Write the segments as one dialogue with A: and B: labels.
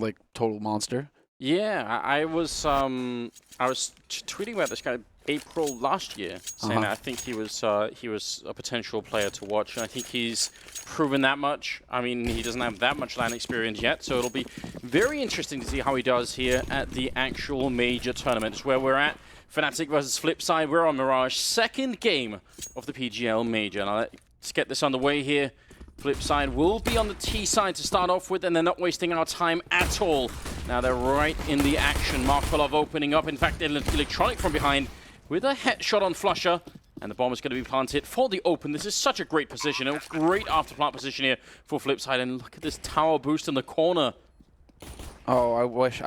A: like total monster.
B: Yeah, I was tweeting about this guy April last year, saying that I think he was a potential player to watch, and I think he's proven that much. I mean, he doesn't have that much LAN experience yet, so it'll be very interesting to see how he does here at the actual major tournaments where we're at. Fnatic versus Flipside. We're on Mirage, second game of the PGL major. Now let's get this underway here. Flipside will be on the T side to start off with, and they're not wasting our time at all. Now they're right in the action. Markolov opening up. In fact, Electronic from behind with a headshot on Flusher. And the bomb is going to be planted for the open. This is such a great position. A great after-plant position here for Flipside. And look at this tower boost in the corner.
A: Oh, I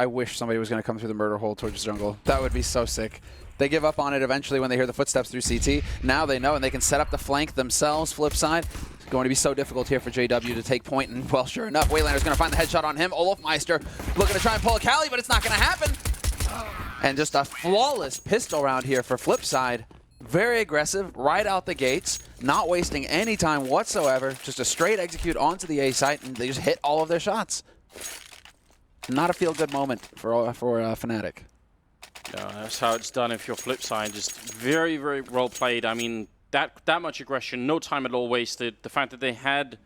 A: wish somebody was going to come through the murder hole towards jungle. That would be so sick. They give up on it eventually when they hear the footsteps through CT. Now they know, and they can set up the flank themselves. Flipside. It's going to be so difficult here for JW to take point. And, well, sure enough, Waylander's going to find the headshot on him. Olofmeister looking to try and pull a Cali, but it's not going to happen. And just a flawless pistol round here for Flipside. Very aggressive, right out the gates, not wasting any time whatsoever. Just a straight execute onto the A site, and they just hit all of their shots. Not a feel-good moment for Fnatic.
B: Yeah, that's how it's done if you're Flipside. Just very, very well played. I mean, that much aggression, no time at all wasted. The fact that they had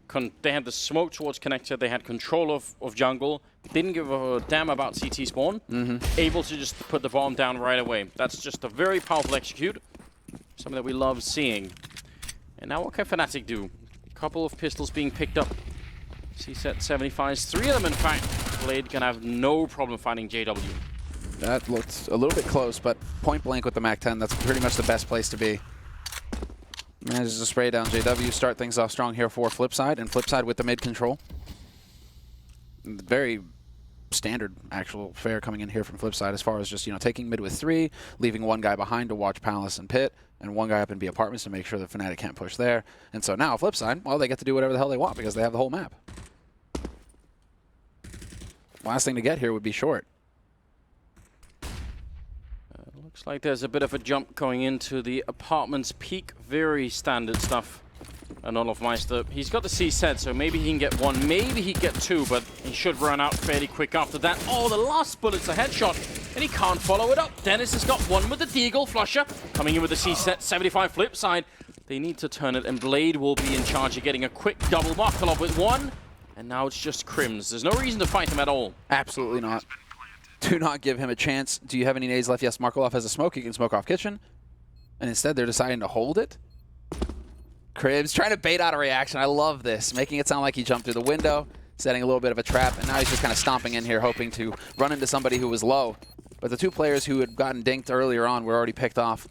B: the smoke towards connector, they had control of jungle, didn't give a damn about CT spawn, able to just put the bomb down right away. That's just a very powerful execute, something that we love seeing. And now what can Fnatic do? A couple of pistols being picked up. C-set 75s, 3 of them in fact. Blade can have no problem finding JW.
A: That looked a little bit close, but point blank with the MAC-10, that's pretty much the best place to be. Manages to spray down JW, start things off strong here for Flipside, and Flipside with the mid control. Very standard actual fare coming in here from Flipside as far as just, taking mid with 3, leaving one guy behind to watch Palace and Pit, and one guy up in B apartments to make sure that Fnatic can't push there. And so now Flipside, well, they get to do whatever the hell they want because they have the whole map. Last thing to get here would be short.
B: Looks like there's a bit of a jump going into the apartment's peak. Very standard stuff. And Olofmeister, he's got the C set, so maybe he can get 1, maybe he can get 2, but he should run out fairly quick after that. Oh, the last bullet's a headshot, and he can't follow it up. Dennis has got 1 with the Deagle. Flusher coming in with the C set, 75 Flipside. They need to turn it, and Blade will be in charge of getting a quick double. Markolov with 1, and now it's just Crims. There's no reason to fight him at all.
A: Absolutely not. Do not give him a chance. Do you have any nades left? Yes, Markolov has a smoke. He can smoke off kitchen. And instead, they're deciding to hold it. Cribs trying to bait out a reaction. I love this. Making it sound like he jumped through the window, setting a little bit of a trap, and now he's just kind of stomping in here, hoping to run into somebody who was low. But the 2 players who had gotten dinked earlier on were already picked off.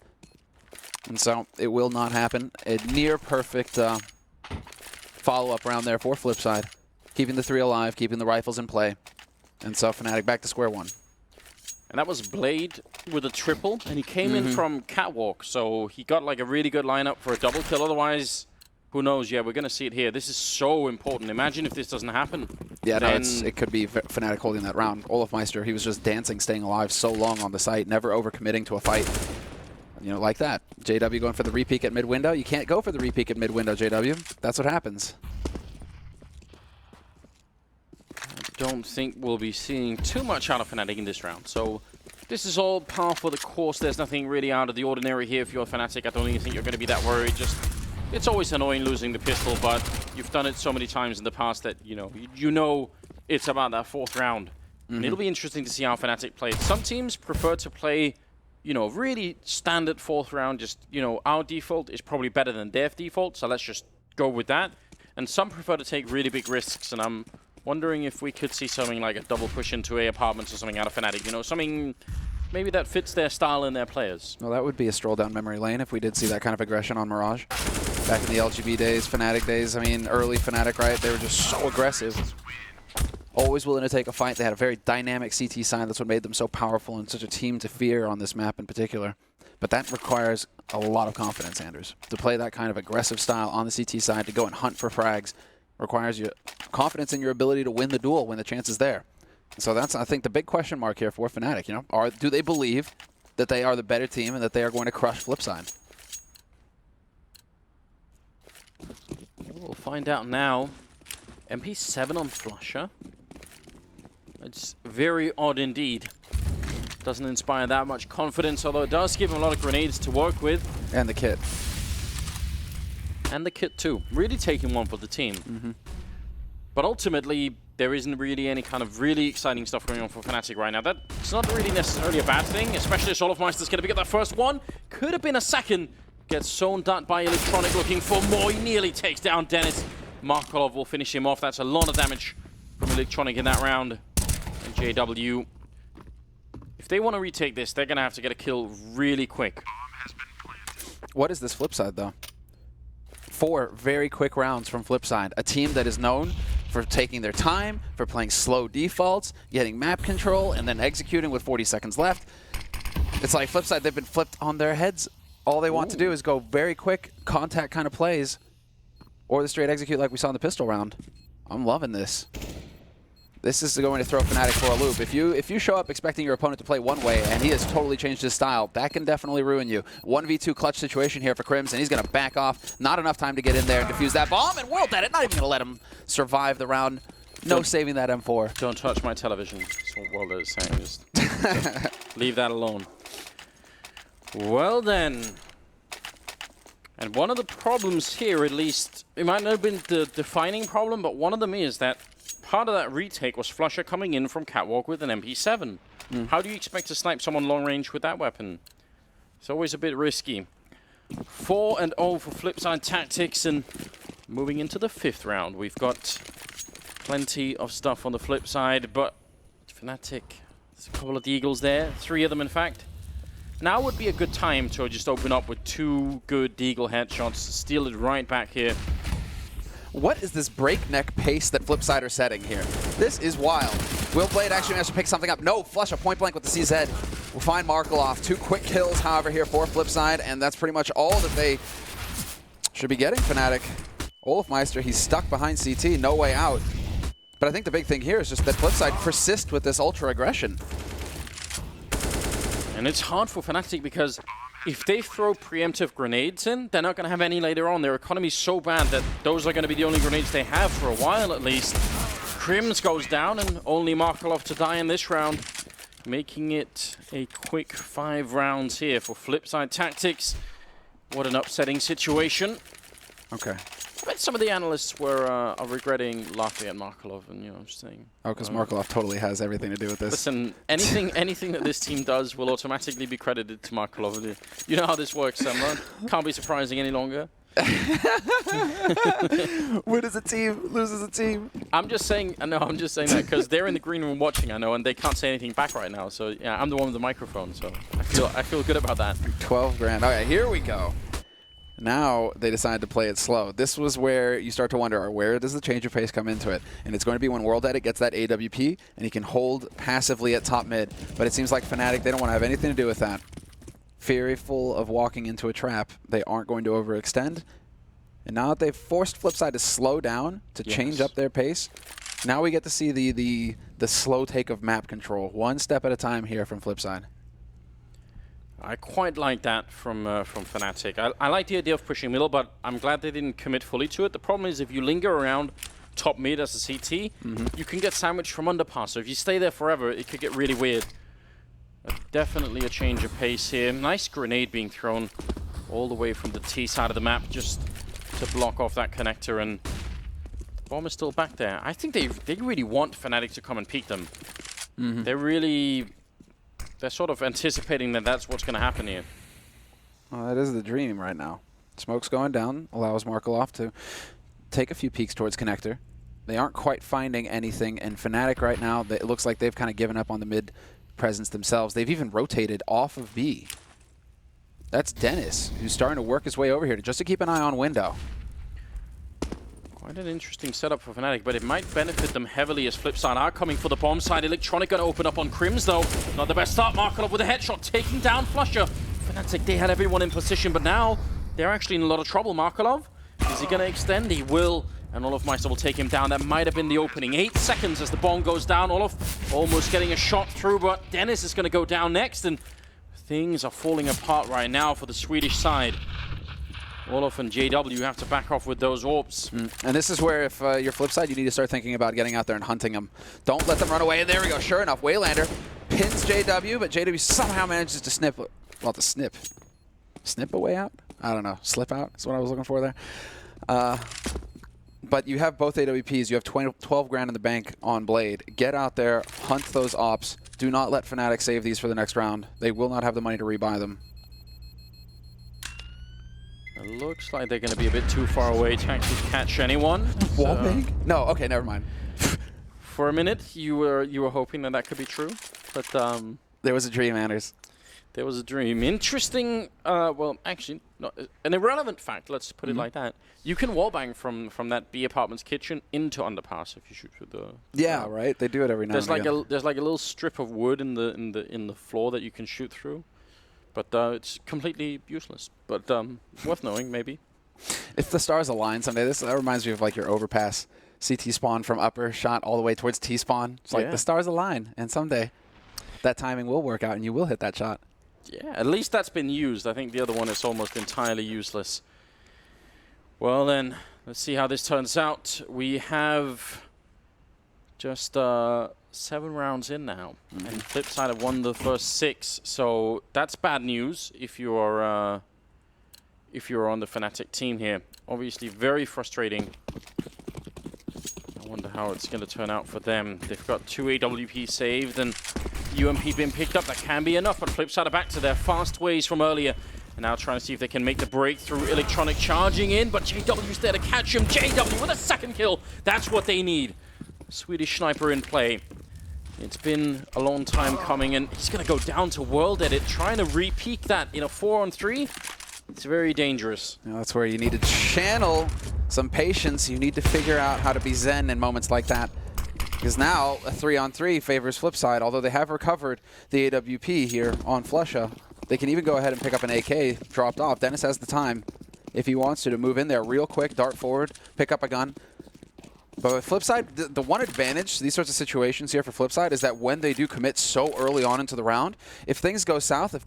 A: And so it will not happen. A near perfect follow-up round there for Flipside. Keeping the 3 alive, keeping the rifles in play. And so Fnatic back to square one.
B: And that was Blade with a triple, and he came in from Catwalk, so he got like a really good lineup for a double kill. Otherwise, who knows? Yeah, we're going to see it here. This is so important. Imagine if this doesn't happen.
A: Yeah, no, it could be Fnatic holding that round. Olofmeister, he was just dancing, staying alive so long on the site, never overcommitting to a fight. Like that. JW going for the repeak at mid-window. You can't go for the repeak at mid-window, JW. That's what happens.
B: Don't think we'll be seeing too much out of Fnatic in this round. So this is all par for the course. There's nothing really out of the ordinary here if you're Fnatic. I don't even think you're going to be that worried. Just, it's always annoying losing the pistol, but you've done it so many times in the past that, you know it's about that 4th round. And it'll be interesting to see how Fnatic play. Some teams prefer to play, really standard 4th round. Just, our default is probably better than their default, so let's just go with that. And some prefer to take really big risks, and I'm wondering if we could see something like a double push into A apartments or something out of Fnatic. Something maybe that fits their style and their players.
A: Well, that would be a stroll down memory lane if we did see that kind of aggression on Mirage. Back in the LGB days, Fnatic days, I mean, early Fnatic, right? They were just so aggressive. Always willing to take a fight. They had a very dynamic CT side. That's what made them so powerful and such a team to fear on this map in particular. But that requires a lot of confidence, Anders. To play that kind of aggressive style on the CT side, to go and hunt for frags, requires you confidence in your ability to win the duel when the chance is there. So that's, I think, the big question mark here for Fnatic. Do they believe that they are the better team and that they are going to crush Flipside?
B: We'll find out now. MP7 on Flusher. It's very odd indeed. Doesn't inspire that much confidence, although it does give him a lot of grenades to work with.
A: And the kit.
B: And the kit too. Really taking one for the team. But ultimately, there isn't really any kind of really exciting stuff going on for Fnatic right now. That's not really necessarily a bad thing, especially as Olofmeister's going to get that first one. Could have been a second. Gets zoned out by Electronic, looking for more. He nearly takes down Dennis. Markolov will finish him off. That's a lot of damage from Electronic in that round. And JW, if they want to retake this, they're going to have to get a kill really quick.
A: What is this Flipside, though? 4 very quick rounds from Flipside. A team that is known for taking their time, for playing slow defaults, getting map control, and then executing with 40 seconds left. It's like Flipside, they've been flipped on their heads. All they want to do is go very quick, contact kind of plays, or the straight execute like we saw in the pistol round. I'm loving this. This is going to throw Fnatic for a loop. If you show up expecting your opponent to play one way and he has totally changed his style, that can definitely ruin you. 1v2 clutch situation here for Crims, and he's going to back off. Not enough time to get in there and defuse that bomb, and World at it. Not even going to let him survive the round. No saving that M4.
B: Don't touch my television. That's what World is saying. Just leave that alone. Well then. And one of the problems here, at least, it might not have been the defining problem, but one of them is that part of that retake was Flusher coming in from Catwalk with an MP7. How do you expect to snipe someone long range with that weapon? It's always a bit risky. 4-0 for Flipside Tactics, and moving into the 5th round. We've got plenty of stuff on the flip side, but Fnatic, there's a couple of the Eagles there, 3 of them in fact. Now would be a good time to just open up with 2 good Deagle headshots, steal it right back here.
A: What is this breakneck pace that Flipside are setting here? This is wild. Will Blade actually manage to pick something up? No, Flush a point blank with the CZ. We'll find Markolov. 2 quick kills, however, here for Flipside, and that's pretty much all that they should be getting, Fnatic. Olofmeister, he's stuck behind CT, no way out. But I think the big thing here is just that Flipside persist with this ultra aggression.
B: And it's hard for Fnatic because if they throw preemptive grenades in, they're not going to have any later on. Their economy's so bad that those are going to be the only grenades they have for a while at least. Crims goes down, and only Markolov to die in this round, making it a quick 5 rounds here for Flipside Tactics. What an upsetting situation.
A: Okay.
B: I bet some of the analysts are regretting laughing at Markolov, and I'm just saying.
A: Oh, because Markolov totally has everything to do with this.
B: Listen, anything that this team does will automatically be credited to Markolov. You know how this works, Samra. Can't be surprising any longer.
A: Wins a team, loses a team.
B: I'm just saying that because they're in the green room watching, I know, and they can't say anything back right now. So yeah, I'm the one with the microphone, so I feel good about that.
A: 12 grand. Okay, here we go. Now they decide to play it slow. This was where you start to wonder, where does the change of pace come into it? And it's going to be when World Edit gets that AWP, and he can hold passively at top mid. But it seems like Fnatic, they don't want to have anything to do with that. Fearful of walking into a trap, they aren't going to overextend. And now that they've forced Flipside to slow down, to change up their pace, now we get to see the slow take of map control. 1 step at a time here from Flipside.
B: I quite like that from Fnatic. I like the idea of pushing middle, but I'm glad they didn't commit fully to it. The problem is if you linger around top mid as a CT, you can get sandwiched from underpass. So if you stay there forever, it could get really weird. Definitely a change of pace here. Nice grenade being thrown all the way from the T side of the map just to block off that connector, and the bomb is still back there. I think they really want Fnatic to come and peek them. They're sort of anticipating that that's what's going to happen here.
A: Well, that is the dream right now. Smoke's going down, allows Markolov to take a few peeks towards connector. They aren't quite finding anything, and Fnatic right now, it looks like they've kind of given up on the mid presence themselves. They've even rotated off of B. That's Dennis, who's starting to work his way over here just to keep an eye on window.
B: Quite an interesting setup for Fnatic, but it might benefit them heavily as Flipside are coming for the bomb side. Electronic going to open up on Crims, though. Not the best start. Markolov with a headshot, taking down Flusher. Fnatic, they had everyone in position, but now they're actually in a lot of trouble. Markolov, is he going to extend? He will, and Olofmeister will take him down. That might have been the opening. 8 seconds as the bomb goes down. Olof almost getting a shot through, but Dennis is going to go down next, and things are falling apart right now for the Swedish side. Olaf and JW have to back off with those orbs.
A: And this is where, if you're Flipside, you need to start thinking about getting out there and hunting them. Don't let them run away. And there we go. Sure enough, Waylander pins JW, but JW somehow manages to snip. Well, to snip. Snip a way out? I don't know. Slip out is what I was looking for there. But you have both AWPs. You have 12 grand in the bank on Blade. Get out there, hunt those ops. Do not let Fnatic save these for the next round. They will not have the money to rebuy them.
B: It looks like they're going to be a bit too far away to actually catch anyone.
A: Wallbang? No, okay, never mind.
B: For a minute, you were hoping that could be true, but
A: there was a dream, Anders.
B: There was a dream. Interesting. Well, actually, not an irrelevant fact. Let's put it like that. You can wallbang from that B apartment's kitchen into underpass if you shoot with the.
A: Yeah, right. They do it every now and again.
B: There's like a little strip of wood in the floor that you can shoot through, but it's completely useless. But worth knowing, maybe.
A: If the stars align someday, that reminds me of like your overpass CT spawn from upper shot all the way towards T spawn. It's like the stars align, and someday that timing will work out, and you will hit that shot.
B: Yeah, at least that's been used. I think the other one is almost entirely useless. Well then, let's see how this turns out. We have just 7 rounds in now, and Flipside have won the first 6. So that's bad news if you're on the Fnatic team here. Obviously, very frustrating. I wonder how it's going to turn out for them. They've got 2 AWP saved and UMP being picked up. That can be enough, but Flipside are back to their fast ways from earlier. And now trying to see if they can make the breakthrough. Electronic charging in, but JW's there to catch him. JW with a second kill. That's what they need. Swedish sniper in play. It's been a long time coming, and he's going to go down to World Edit, trying to re-peak that in a 4-on-3. It's very dangerous.
A: You know, that's where you need to channel some patience. You need to figure out how to be zen in moments like that. Because now a 3-on-3 favors Flipside, although they have recovered the AWP here on Flusha. They can even go ahead and pick up an AK dropped off. Dennis has the time, if he wants to move in there real quick, dart forward, pick up a gun. But with Flipside, the one advantage, these sorts of situations here for Flipside, is that when they do commit so early on into the round, if things go south, if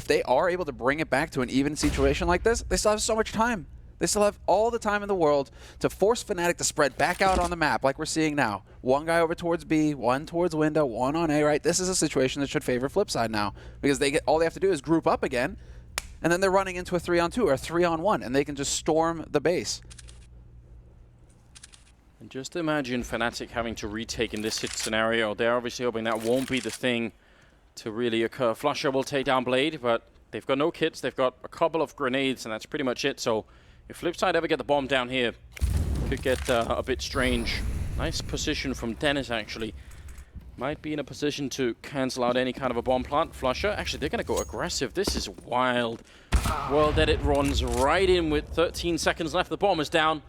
A: they are able to bring it back to an even situation like this, they still have so much time. They still have all the time in the world to force Fnatic to spread back out on the map like we're seeing now. One guy over towards B, one towards window, one on A, right? This is a situation that should favor Flipside now, because all they have to do is group up again, and then they're running into a 3-on-2 or a 3-on-1, and they can just storm the base.
B: And just imagine Fnatic having to retake in this scenario. They're obviously hoping that won't be the thing to really occur. Flusha will take down Blade, but they've got no kits. They've got a couple of grenades, and that's pretty much it. So if Flipside ever get the bomb down here, it could get a bit strange. Nice position from Dennis, actually. Might be in a position to cancel out any kind of a bomb plant. Flusha, actually, they're going to go aggressive. This is wild. World Edit runs right in with 13 seconds left. The bomb is down.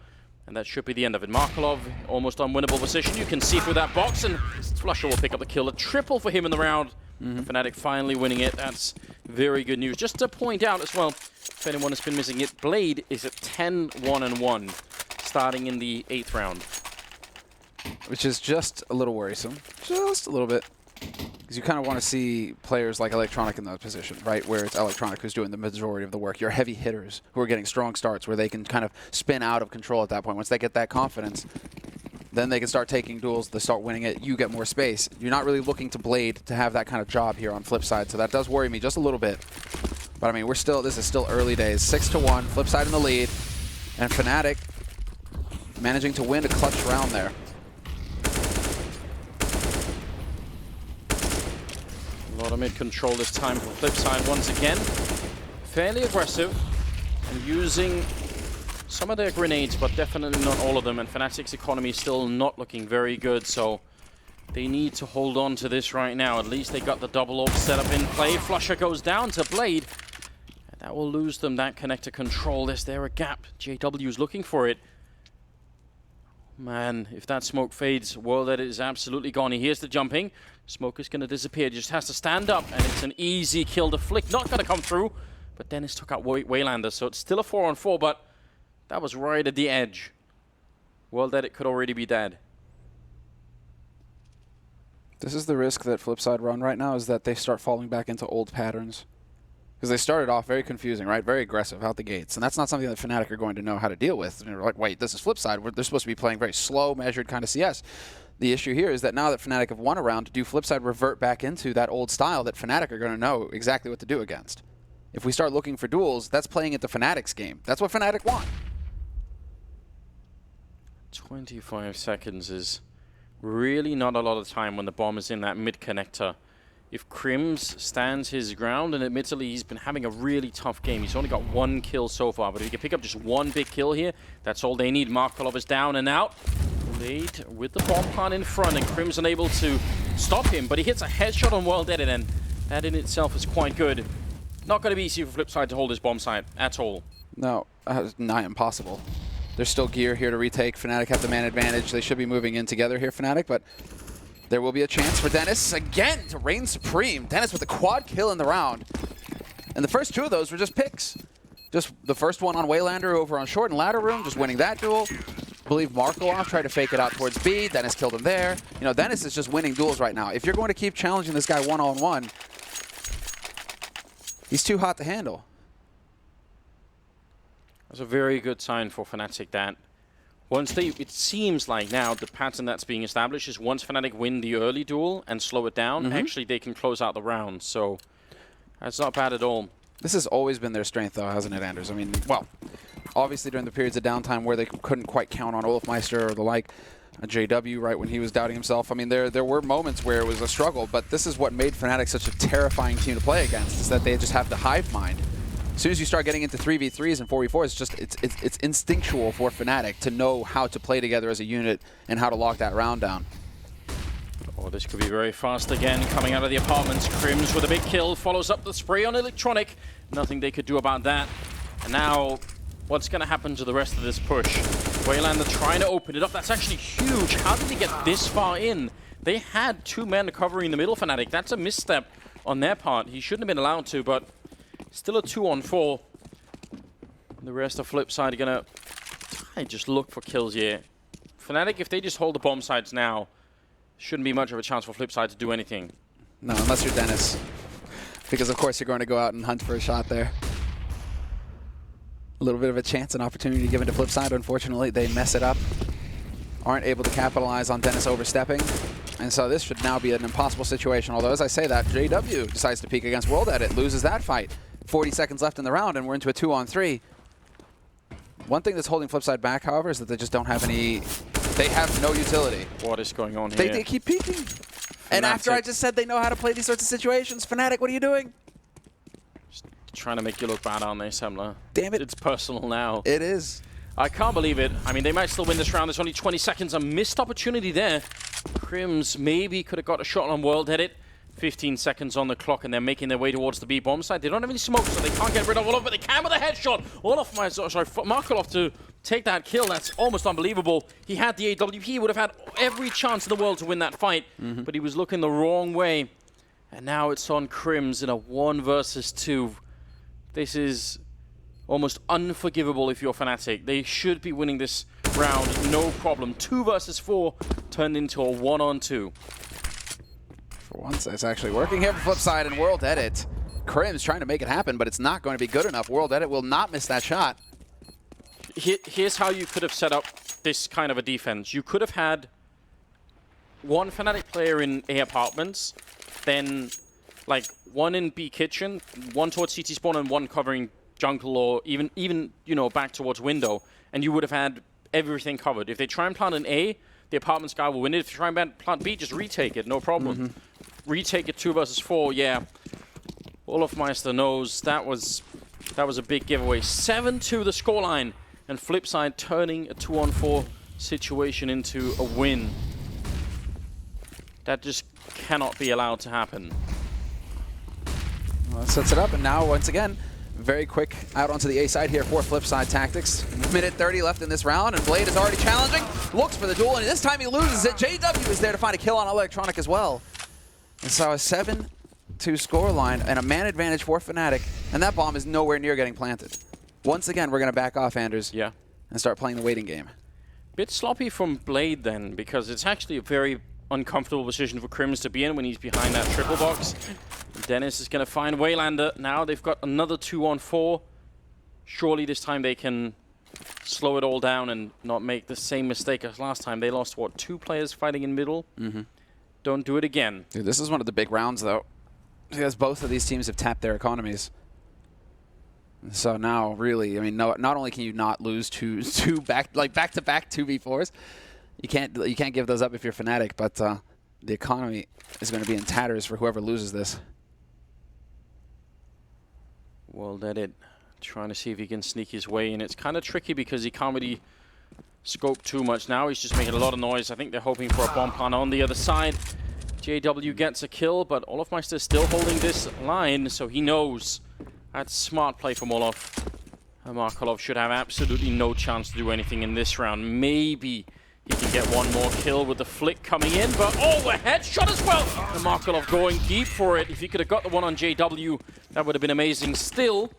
B: And that should be the end of it. Markelov, almost unwinnable position. You can see through that box, and Flusha will pick up the kill. A triple for him in the round. Fnatic finally winning it. That's very good news. Just to point out as well, if anyone has been missing it, Blade is at 10-1-1, starting in the 8th round.
A: Which is just a little worrisome. Just a little bit. Because you kind of want to see players like Electronic in that position, right? Where it's Electronic who's doing the majority of the work. Your heavy hitters who are getting strong starts where they can kind of spin out of control at that point. Once they get that confidence, then they can start taking duels, they start winning it, you get more space. You're not really looking to Blade to have that kind of job here on Flipside, so that does worry me just a little bit. But I mean, this is still early days. 6-1, Flipside in the lead, and Fnatic managing to win a clutch round there.
B: A lot of mid-control this time for Flipside once again. Fairly aggressive and using some of their grenades, but definitely not all of them. And Fnatic's economy still not looking very good, so they need to hold on to this right now. At least they got the double orb set up in play. Flusha goes down to Blade. And that will lose them that connector control. Is there a gap? JW's looking for it. Man, if that smoke fades, World Edit is absolutely gone. He hears the jumping. Smoke is going to disappear. Just has to stand up, and it's an easy kill to flick. Not going to come through, but Dennis took out Waylander, so it's still a 4-on-4, but that was right at the edge. World Edit could already be dead.
A: This is the risk that Flipside run right now, is that they start falling back into old patterns. Because they started off very confusing, right? Very aggressive out the gates. And that's not something that Fnatic are going to know how to deal with. And they're like, wait, this is Flipside. They're supposed to be playing very slow, measured kind of CS. The issue here is that now that Fnatic have won a round, do Flipside revert back into that old style that Fnatic are going to know exactly what to do against? If we start looking for duels, that's playing into Fnatic's game. That's what Fnatic want.
B: 25 seconds is really not a lot of time when the bomb is in that mid-connector. If Crims stands his ground, and admittedly he's been having a really tough game. He's only got 1 kill so far, but if he can pick up just 1 big kill here, that's all they need. Markolov is down and out. Blade with the bomb plant in front, and Crims unable to stop him, but he hits a headshot on World Edit, and that in itself is quite good. Not going to be easy for Flipside to hold his bomb site at all.
A: No, nigh impossible. There's still gear here to retake. Fnatic have the man advantage. They should be moving in together here, Fnatic, but there will be a chance for Dennis again to reign supreme. Dennis with the quad kill in the round. And the first 2 of those were just picks. Just the first one on Waylander over on short and ladder room, just winning that duel. I believe Markolov tried to fake it out towards B. Dennis killed him there. You know, Dennis is just winning duels right now. If you're going to keep challenging this guy one-on-one, he's too hot to handle.
B: That's a very good sign for Fnatic that once they, it seems like now the pattern that's being established is once Fnatic win the early duel and slow it down, actually they can close out the round. So that's not bad at all.
A: This has always been their strength, though, hasn't it, Anders? I mean, well, obviously during the periods of downtime where they couldn't quite count on Olafmeister or the like, JW, right, when he was doubting himself. I mean, there were moments where it was a struggle, but this is what made Fnatic such a terrifying team to play against, is that they just have the hive mind. As soon as you start getting into 3v3s and 4v4s, it's instinctual for Fnatic to know how to play together as a unit and how to lock that round down.
B: Oh, this could be very fast again. Coming out of the apartments, Crims with a big kill, follows up the spray on Electronic. Nothing they could do about that. And now, what's going to happen to the rest of this push? Waylander trying to open it up. That's actually huge. How did they get this far in? They had 2 men covering the middle, Fnatic. That's a misstep on their part. He shouldn't have been allowed to, but still a 2-on-4. The rest of Flipside are going to just look for kills here. Fnatic, if they just hold the bomb sites now, shouldn't be much of a chance for Flipside to do anything.
A: No, unless you're Dennis. Because, of course, you're going to go out and hunt for a shot there. A little bit of a chance, an opportunity given to Flipside. Unfortunately, they mess it up. Aren't able to capitalize on Dennis overstepping. And so this should now be an impossible situation. Although, as I say that, JW decides to peek against World Edit, loses that fight. 40 seconds left in the round, and we're into a 2-on-3. One thing that's holding Flipside back, however, is that they just don't have any... They have no utility.
B: What is going on here?
A: They keep peeking. And after I just said they know how to play these sorts of situations, Fnatic, what are you doing?
B: Just trying to make you look bad, aren't they, Semler?
A: Damn it.
B: It's personal now.
A: It is.
B: I can't believe it. I mean, they might still win this round. There's only 20 seconds. A missed opportunity there. Crims maybe could have got a shot on World Edit. 15 seconds on the clock, and they're making their way towards the B bomb site. They don't have any smoke, so they can't get rid of Olaf, but they can with a headshot. Markolov to take that kill. That's almost unbelievable. He had the AWP. He would have had every chance in the world to win that fight, but he was looking the wrong way. And now it's on Crims in a 1 versus 2. This is almost unforgivable if you're Fnatic. They should be winning this round, no problem. 2 versus 4 turned into a 1-on-2.
A: For once, it's actually working here for Flipside and World Edit. Crims trying to make it happen, but it's not going to be good enough. World Edit will not miss that shot.
B: Here's how you could have set up this kind of a defense. You could have had 1 Fnatic player in A apartments, then like 1 in B kitchen, 1 towards CT spawn, and 1 covering jungle, or even you know, back towards window, and you would have had everything covered. If they try and plant an A, the apartments guy will win it. If you try and plant B, just retake it, no problem. Retake it 2 versus 4, yeah. Olafmeister knows that was a big giveaway. 7-2 the scoreline, and Flipside turning a 2-on-4 situation into a win. That just cannot be allowed to happen.
A: Well, that sets it up, and now once again, very quick out onto the A side here for Flipside Tactics. Minute 30 left in this round, and Blade is already challenging. Looks for the duel, and this time he loses it. JW is there to find a kill on Electronic as well. And so a 7-2 scoreline and a man advantage for Fnatic, and that bomb is nowhere near getting planted. Once again, we're going to back off, Anders,
B: yeah,
A: and start playing the waiting game.
B: Bit sloppy from Blade then, because it's actually a very uncomfortable position for Crims to be in when he's behind that triple box. Dennis is going to find Waylander. Now they've got another 2-on-4. Surely this time they can slow it all down and not make the same mistake as last time. They lost, what, 2 players fighting in middle? Don't do it again.
A: Dude, this is one of the big rounds, though, because both of these teams have tapped their economies. So now, really, I mean, not only can you not lose two back-to-back 2v4s, you can't give those up if you're Fnatic, but the economy is going to be in tatters for whoever loses this.
B: Well, that it. Trying to see if he can sneak his way in. It's kind of tricky because he can't really scope too much now. He's just making a lot of noise. I think they're hoping for a bomb plant on the other side. JW gets a kill, but Olofmeister still holding this line, so he knows. That's smart play from Olof. Markelov should have absolutely no chance to do anything in this round. Maybe he can get one more kill with the flick coming in, but oh, a headshot as well! And Markelov going deep for it. If he could have got the one on JW, that would have been amazing. Still,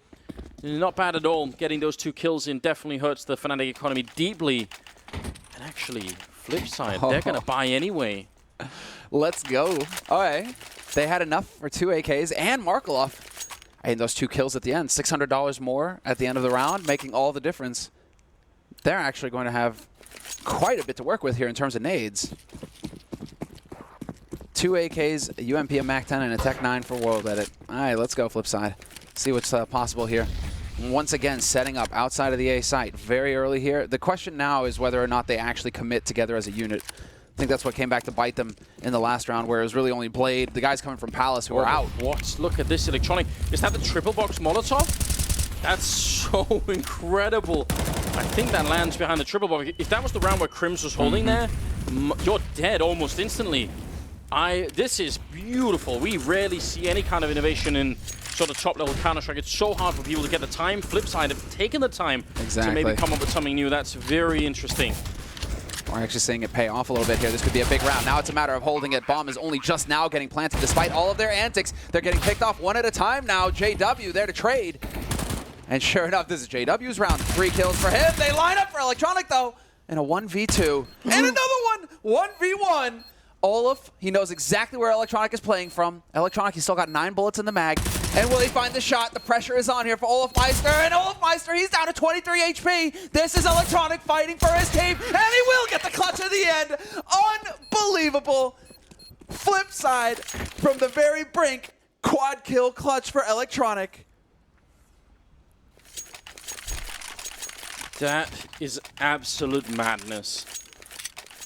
B: not bad at all. Getting those 2 kills in definitely hurts the Fnatic economy deeply. And actually, Flipside, they're going to buy anyway.
A: Let's go. All right. They had enough for 2 AKs and Markelov. And those 2 kills at the end. $600 more at the end of the round, making all the difference. They're actually going to have quite a bit to work with here in terms of nades. 2 AKs, a UMP, a MAC-10, and a Tech-9 for World Edit. All right, let's go, Flipside. See what's possible here. Once again, setting up outside of the A site very early here. The question now is whether or not they actually commit together as a unit. I think that's what came back to bite them in the last round, where it was really only Blade, the guys coming from Palace, who were out.
B: What? Look at this electronic. Is that the triple box Molotov? That's so incredible. I think that lands behind the triple box. If that was the round where Crims was holding there, you're dead almost instantly. This is beautiful. We rarely see any kind of innovation in sort of top-level Counter-Strike. It's so hard for people to get the time. Flipside have taken the time to maybe come up with something new. That's very interesting.
A: We're actually seeing it pay off a little bit here. This could be a big round. Now it's a matter of holding it. Bomb is only just now getting planted. Despite all of their antics, they're getting picked off one at a time now. JW there to trade. And sure enough, this is JW's round. 3 kills for him. They line up for Electronic, though, in a 1v2. And another one, 1v1. Olaf, he knows exactly where Electronic is playing from. Electronic, he's still got 9 bullets in the mag. And will he find the shot? The pressure is on here for Olofmeister. And Olofmeister, he's down to 23 HP. This is Electronic fighting for his team. And he will get the clutch at the end. Unbelievable. Flipside from the very brink. Quad kill clutch for Electronic.
B: That is absolute madness.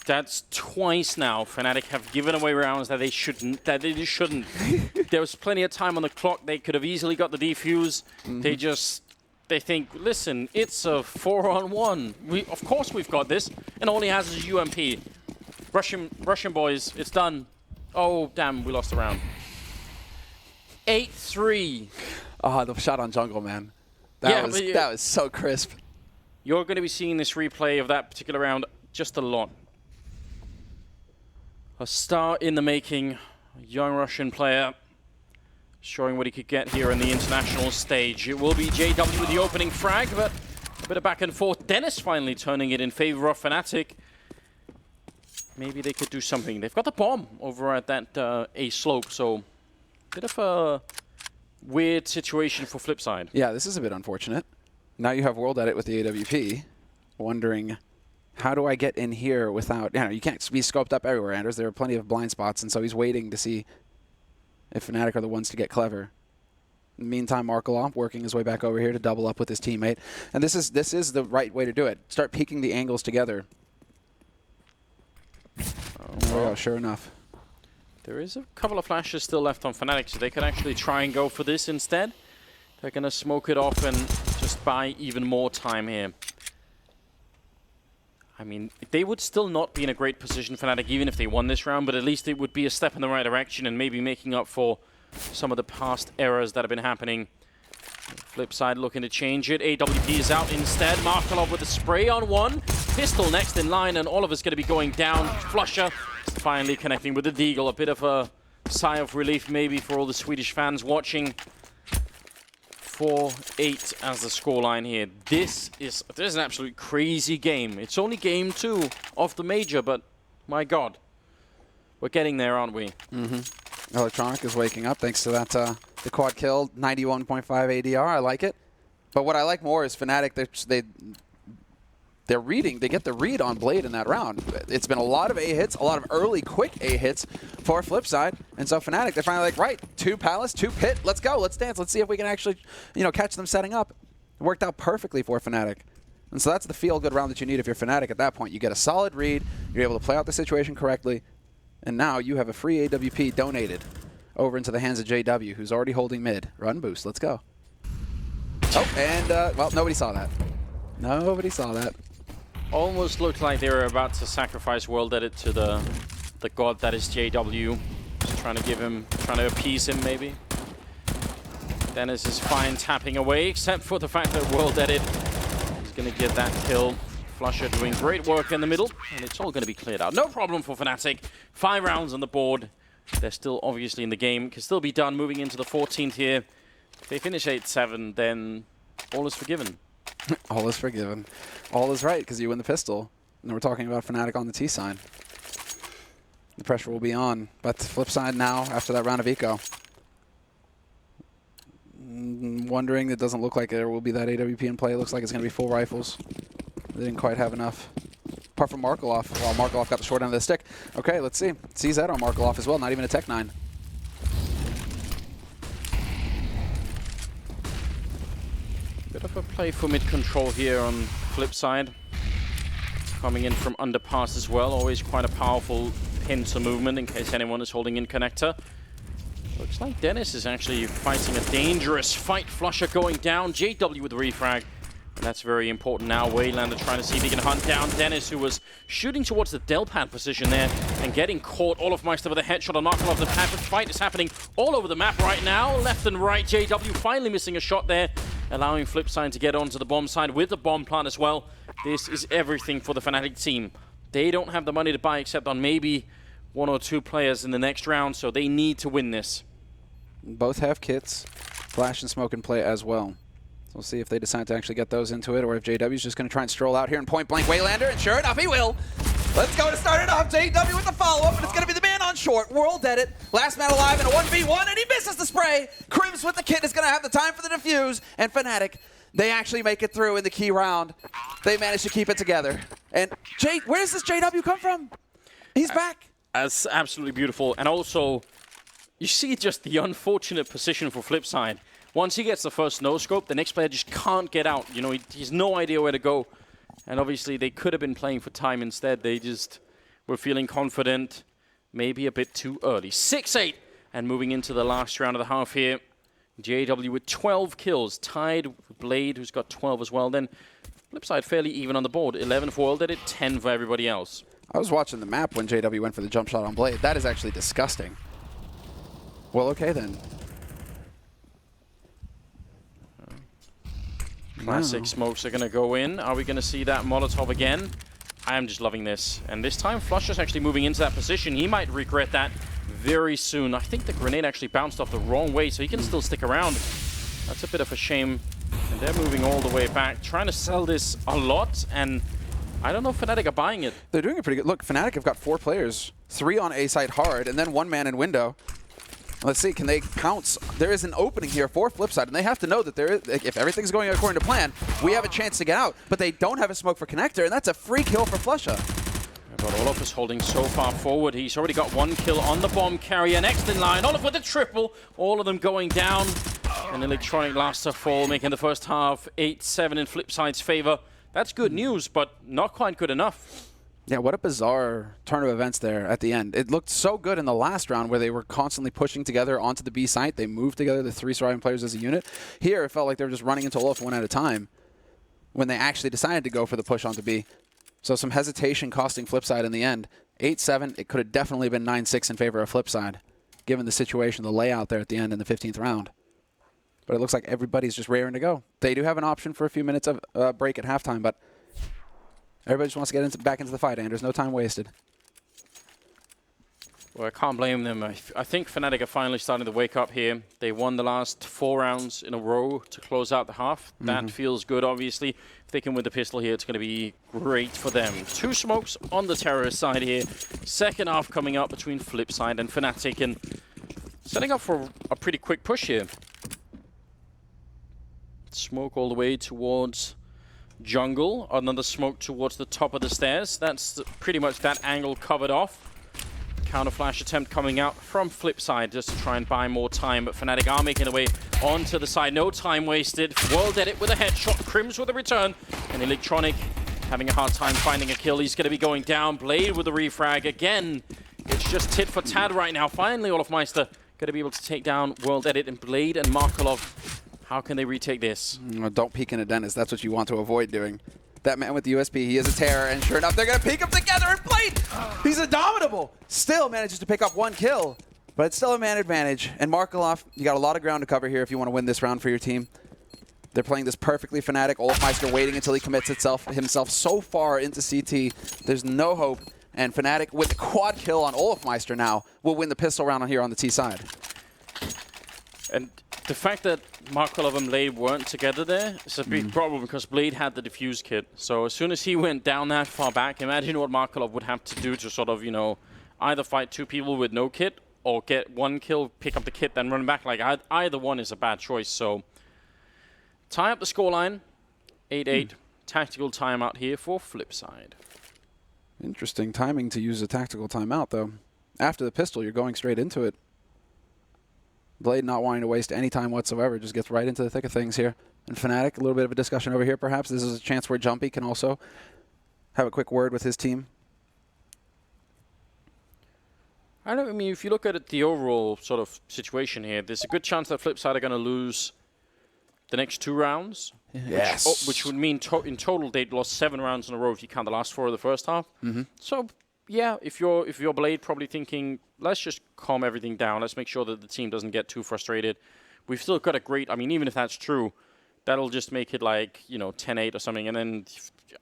B: That's twice now Fnatic have given away rounds that they shouldn't. There was plenty of time on the clock. They could have easily got the defuse. They think, listen, it's a 4-on-1. Of course we've got this. And all he has is a UMP. Russian boys, it's done. Oh, damn, we lost the round. 8-3.
A: Oh, the shot on jungle, man. That was so crisp.
B: You're going to be seeing this replay of that particular round just a lot. A star in the making, a young Russian player, showing what he could get here on the international stage. It will be JW with the opening frag, but a bit of back and forth. Dennis finally turning it in favor of Fnatic. Maybe they could do something. They've got the bomb over at that A slope, so a bit of a weird situation for Flipside.
A: Yeah, this is a bit unfortunate. Now you have World Edit with the AWP, wondering, how do I get in here without, you can't be scoped up everywhere, Anders. There are plenty of blind spots, and so he's waiting to see if Fnatic are the ones to get clever. In the meantime, Markelov working his way back over here to double up with his teammate. And this is the right way to do it. Start peeking the angles together. There we go, sure enough.
B: There is a couple of flashes still left on Fnatic, so they could actually try and go for this instead. They're going to smoke it off and just buy even more time here. I mean, they would still not be in a great position, Fnatic, even if they won this round, but at least it would be a step in the right direction and maybe making up for some of the past errors that have been happening. Flipside looking to change it. AWP is out instead. Markelov with a spray on one. Pistol next in line, and Oliver's going to be going down. Flusher finally connecting with the Deagle. A bit of a sigh of relief maybe for all the Swedish fans watching. 4-8 as the scoreline here. This is an absolute crazy game. It's only game 2 of the major, but my God, we're getting there, aren't we?
A: Electronic is waking up thanks to that the quad kill, 91.5 ADR. I like it. But what I like more is Fnatic. They're reading. They get the read on Blade in that round. It's been a lot of A hits, a lot of early quick A hits for Flipside. And so Fnatic, they're finally like, right, 2 Palace, 2 Pit. Let's go. Let's dance. Let's see if we can actually, catch them setting up. It worked out perfectly for Fnatic. And so that's the feel-good round that you need if you're Fnatic at that point. You get a solid read. You're able to play out the situation correctly. And now you have a free AWP donated over into the hands of JW, who's already holding mid. Run boost. Let's go. Oh, and, well, nobody saw that. Nobody saw that.
B: Almost looked like they were about to sacrifice World Edit to the god that is JW. Just trying to appease him maybe. Dennis is fine tapping away, except for the fact that World Edit is going to get that kill. Flusher doing great work in the middle, and it's all going to be cleared out. No problem for Fnatic. 5 rounds on the board. They're still obviously in the game. Can still be done moving into the 14th here. If they finish 8-7, then all is forgiven.
A: All is forgiven. All is right, because you win the pistol. And we're talking about Fnatic on the T sign. The pressure will be on. But the flip side now, after that round of eco. Wondering, it doesn't look like there will be that AWP in play. It looks like it's going to be full rifles. They didn't quite have enough. Apart from Markaloff. Well, Markaloff got the short end of the stick. Okay, let's see. CZ on Markaloff as well. Not even a Tech 9.
B: Bit of a play for mid-control here on flip side. Coming in from underpass as well. Always quite a powerful pincer movement in case anyone is holding in connector. Looks like Dennis is actually fighting a dangerous fight. Flusher going down. JW with the refrag. And that's very important now. Waylander trying to see if he can hunt down Dennis, who was shooting towards the Delpad position there and getting caught. Olofmeister with a headshot on Markov. The fight is happening all over the map right now. Left and right. JW finally missing a shot there, allowing Flipside to get onto the bomb side with the bomb plant as well. This is everything for the Fnatic team. They don't have the money to buy except on maybe 1 or 2 players in the next round, so they need to win this.
A: Both have kits. Flash and smoke in play as well. So we'll see if they decide to actually get those into it, or if JW's just going to try and stroll out here in point blank Waylander, and sure enough, he will. Let's go to start it off. JW with the follow-up, and it's going to be the man on short. World Edit, last man alive in a 1v1, and he misses the spray. Crims with the kit is going to have the time for the defuse, and Fnatic, they actually make it through in the key round. They manage to keep it together. And where does this JW come from? He's back.
B: That's absolutely beautiful. And also, you see just the unfortunate position for Flipside. Once he gets the first no-scope, the next player just can't get out. You know, he has no idea where to go. And obviously, they could have been playing for time instead. They just were feeling confident, maybe a bit too early. 6-8, and moving into the last round of the half here. JW with 12 kills, tied with Blade, who's got 12 as well. Then Flipside fairly even on the board. 11 for World Edit, 10 for everybody else.
A: I was watching the map when JW went for the jump shot on Blade. That is actually disgusting. Well, okay then.
B: Classic smokes are going to go in. Are we going to see that Molotov again? I am just loving this. And this time, Flusher's actually moving into that position. He might regret that very soon. I think the grenade actually bounced off the wrong way, so he can still stick around. That's a bit of a shame. And they're moving all the way back, trying to sell this a lot, and I don't know if Fnatic are buying it.
A: They're doing it pretty good. Look, Fnatic have got 4 players, 3 on A side hard, and then 1 man in window. Let's see, can they pounce? There is an opening here for Flipside, and they have to know that if everything's going according to plan, we have a chance to get out. But they don't have a smoke for connector, and that's a free kill for Flusher.
B: But Olof is holding so far forward. He's already got 1 kill on the bomb carrier. Next in line, Olof with the triple. All of them going down. And Electronic last to fall, making the first half 8-7 in Flipside's favor. That's good news, but not quite good enough.
A: Yeah, what a bizarre turn of events there at the end. It looked so good in the last round where they were constantly pushing together onto the B site. They moved together, the 3 surviving players as a unit. Here, it felt like they were just running into Olaf 1 at a time when they actually decided to go for the push onto B. So some hesitation costing Flipside in the end. 8-7, it could have definitely been 9-6 in favor of Flipside, given the situation, the layout there at the end in the 15th round. But it looks like everybody's just raring to go. They do have an option for a few minutes of break at halftime, but everybody just wants to get back into the fight, Anders. No time wasted.
B: Well, I can't blame them. I think Fnatic are finally starting to wake up here. They won the last 4 rounds in a row to close out the half. That feels good, obviously. If they can win the pistol here, it's going to be great for them. 2 smokes on the terrorist side here. Second half coming up between Flipside and Fnatic. And Setting up for a pretty quick push here. Smoke all the way towards jungle. Another smoke towards the top of the stairs. That's pretty much that angle covered off. Counter flash attempt coming out from Flipside just to try and buy more time, but Fnatic are making their way onto the side. No time wasted. World Edit with a headshot. Crims with a return. And Electronic having a hard time finding a kill. He's going to be going down. Blade with a refrag. Again, it's just tit for tat right now. Finally, Olofmeister going to be able to take down World Edit, and Blade and Markelov. How can they retake this?
A: Don't peek into Dennis. That's what you want to avoid doing. That man with the USP, he is a terror, and sure enough, they're going to peek him together and Blade! He's indomitable! Still manages to pick up 1 kill, but it's still a man advantage. And Markelov, you got a lot of ground to cover here if you want to win this round for your team. They're playing this perfectly Fnatic. Olofmeister waiting until he commits himself so far into CT. There's no hope. And Fnatic, with the quad kill on Olofmeister now, will win the pistol round here on the T side.
B: And the fact that Markelov and Blade weren't together there is a big problem because Blade had the defuse kit. So as soon as he went down that far back, imagine what Markelov would have to do to sort of, you know, either fight 2 people with no kit or get 1 kill, pick up the kit, then run back. Like, either one is a bad choice. So tie up the scoreline, 8-8. Tactical timeout here for Flipside.
A: Interesting timing to use a tactical timeout, though. After the pistol, you're going straight into it. Blade not wanting to waste any time whatsoever, just gets right into the thick of things here. And Fnatic, a little bit of a discussion over here, perhaps. This is a chance where Jumpy can also have a quick word with his team.
B: I mean, if you look at it, the overall sort of situation here, there's a good chance that Flipside are going to lose the next 2 rounds.
A: Yes.
B: Which would mean in total they'd lost 7 rounds in a row if you count the last 4 of the first half. So, yeah, if you're Blade, probably thinking, let's just calm everything down. Let's make sure that the team doesn't get too frustrated. We've still got a great, I mean, even if that's true, that'll just make it like, you know, 10-8 or something, and then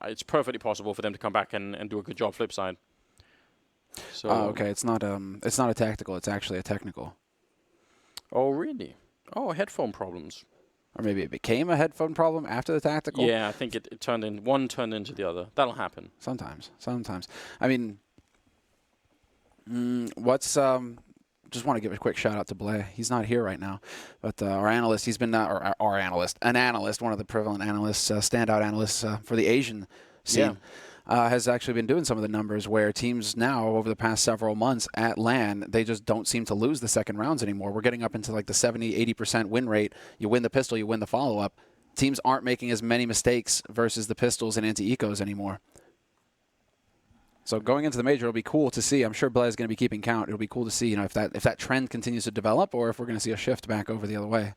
B: it's perfectly possible for them to come back and do a good job Flipside. So,
A: okay, it's not a tactical, it's actually a technical.
B: Oh, really? Oh, headphone problems.
A: Or maybe it became a headphone problem after the tactical?
B: Yeah, I think it turned in, one turned into the other. That'll happen.
A: Sometimes. I mean, just want to give a quick shout out to Blay. He's not here right now, but our analyst, he's been, or our analyst, an analyst, one of the prevalent analysts, standout analysts for the Asian scene, has actually been doing some of the numbers where teams now, over the past several months at LAN, they just don't seem to lose the second rounds anymore. We're getting up into like the 70-80% win rate. You win the pistol, you win the follow-up. Teams aren't making as many mistakes versus the pistols and anti-ecos anymore. So going into the major, it'll be cool to see. I'm sure Blay is going to be keeping count. It'll be cool to see, you know, if that trend continues to develop, or if we're going to see a shift back over the other way.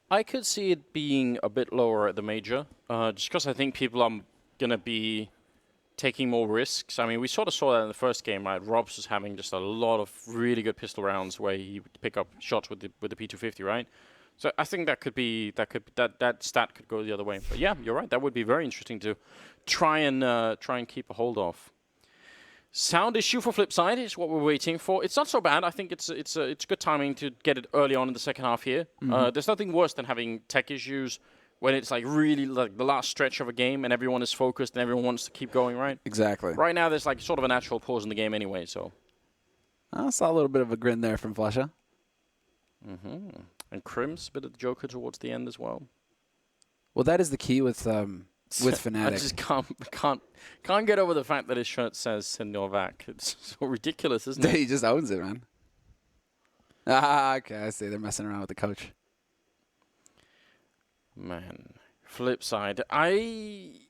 B: I could see it being a bit lower at the major, just because I think people are going to be taking more risks. I mean, we sort of saw that in the first game, right? Robs was having just a lot of really good pistol rounds where he would pick up shots with the P250, right? So I think that stat could go the other way. But yeah, you're right. That would be very interesting to try and keep a hold of. Sound issue for Flipside is what we're waiting for. It's not so bad. I think it's good timing to get it early on in the second half here. There's nothing worse than having tech issues when it's like really like the last stretch of a game and everyone is focused and everyone wants to keep going, right?
A: Exactly.
B: Right now there's like sort of a natural pause in the game anyway, so.
A: I saw a little bit of a grin there from Flesha.
B: And Crims, a bit of the Joker towards the end as well.
A: Well, that is the key with Fnatic.
B: I just can't get over the fact that his shirt says Novak. It's so ridiculous, isn't it?
A: He just owns it, man. Okay, I see. They're messing around with the coach.
B: Man, Flipside.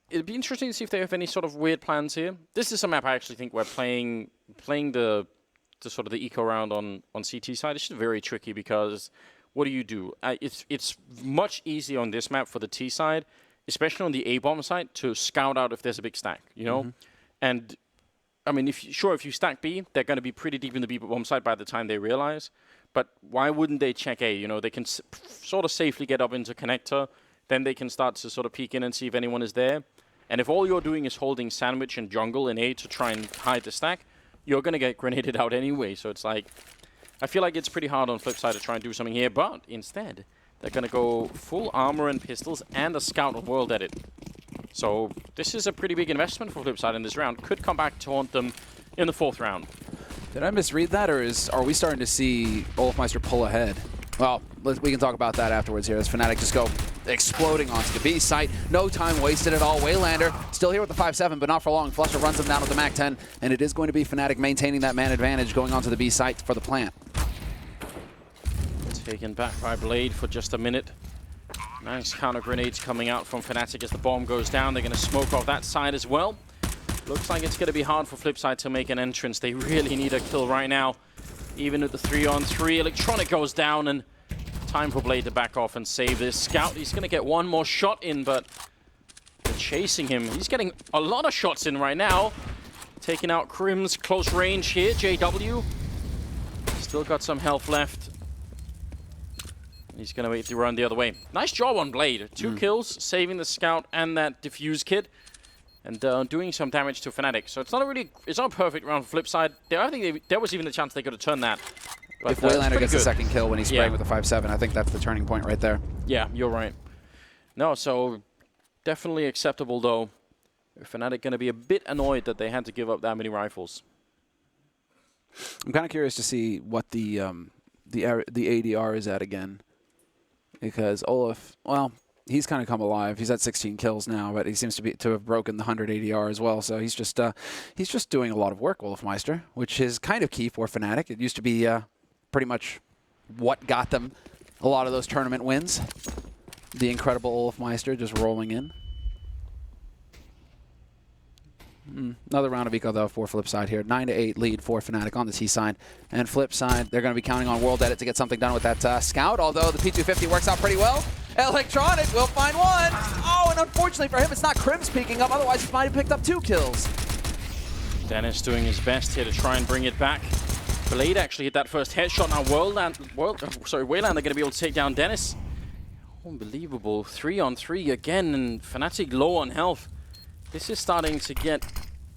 B: It'd be interesting to see if they have any sort of weird plans here. This is a map I actually think we're playing the sort of the eco round on CT side. It's just very tricky because what do? It's much easier on this map for the T side, especially on the A-bomb side, to scout out if there's a big stack, you know? And, I mean, if you stack B, they're going to be pretty deep in the B-bomb side by the time they realize. But why wouldn't they check A? You know, they can sort of safely get up into connector, then they can start to sort of peek in and see if anyone is there. And if all you're doing is holding sandwich and jungle in A to try and hide the stack, you're going to get grenaded out anyway. So it's like, I feel like it's pretty hard on Flipside to try and do something here, but instead, they're going to go full armor and pistols and a scout of World Edit. So this is a pretty big investment for Flipside in this round. Could come back to haunt them in the 4th round.
A: Did I misread that, or are we starting to see Olofmeister pull ahead? Well, we can talk about that afterwards here as Fnatic just go exploding onto the B site. No time wasted at all. Waylander still here with the 5-7, but not for long. Flusher runs him down with the MAC-10, and it is going to be Fnatic maintaining that man advantage going onto the B site for the plant.
B: Taken back by Blade for just a minute. Nice counter grenades coming out from Fnatic as the bomb goes down. They're going to smoke off that side as well. Looks like it's going to be hard for Flipside to make an entrance. They really need a kill right now. Even at the 3-on-3, Electronic goes down, and time for Blade to back off and save this. Scout, he's going to get one more shot in, but they're chasing him. He's getting a lot of shots in right now. Taking out Crim's close range here. JW still got some health left. He's going to wait to run the other way. Nice job on Blade. 2 kills, saving the Scout and that Diffuse kit, and doing some damage to Fnatic. So it's not a perfect round for Flipside. I think there was even a chance they could have turned that. But,
A: if Waylander gets a second kill when he's spraying with the 5-7, I think that's the turning point right there.
B: Yeah, you're right. No, so definitely acceptable though. Fnatic going to be a bit annoyed that they had to give up that many rifles.
A: I'm kind of curious to see what the ADR is at again. Because Olaf, well, he's kind of come alive. He's at 16 kills now, but he seems to have broken the 100 ADR as well. So he's just doing a lot of work, Olofmeister, which is kind of key for Fnatic. It used to be pretty much what got them a lot of those tournament wins. The incredible Olofmeister just rolling in. Another round of eco, though, for Flipside here. 9-8 lead for Fnatic on the T side. And Flipside, they're going to be counting on World Edit to get something done with that Scout, although the P250 works out pretty well. Electronic will find one. Oh, and unfortunately for him, it's not Crim's peeking up. Otherwise, he might have picked up 2 kills.
B: Dennis doing his best here to try and bring it back. Blade actually hit that first headshot. Now Waylander going to be able to take down Dennis. Unbelievable. 3-on-3 again, and Fnatic low on health. This is starting to get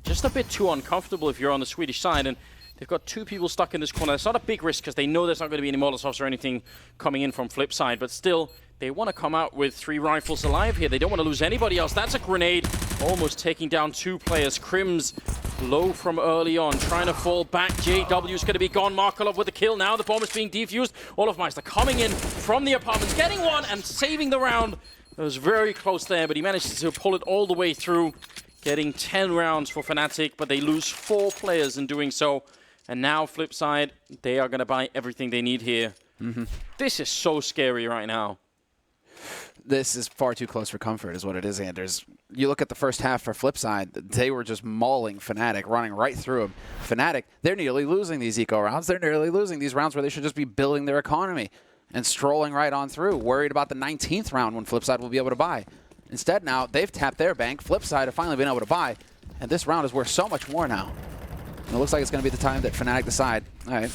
B: just a bit too uncomfortable if you're on the Swedish side, and they've got 2 people stuck in this corner. It's not a big risk because they know there's not going to be any Molotovs or anything coming in from Flipside, but still, they want to come out with 3 rifles alive here. They don't want to lose anybody else. That's a grenade, almost taking down 2 players. Crim's low from early on, trying to fall back. JW's going to be gone. Markelov with the kill now. The bomb is being defused. Olofmeister coming in from the apartments, getting one and saving the round. It was very close there, but he managed to pull it all the way through, getting 10 rounds for Fnatic, but they lose 4 players in doing so. And now, Flipside, they are going to buy everything they need here. This is so scary right now.
A: This is far too close for comfort is what it is, Anders. You look at the first half for Flipside, they were just mauling Fnatic, running right through them. Fnatic, they're nearly losing these eco rounds. They're nearly losing these rounds where they should just be building their economy and strolling right on through, worried about the 19th round when Flipside will be able to buy. Instead now, they've tapped their bank. Flipside have finally been able to buy, and this round is worth so much more now. And it looks like it's going to be the time that Fnatic decide, all right,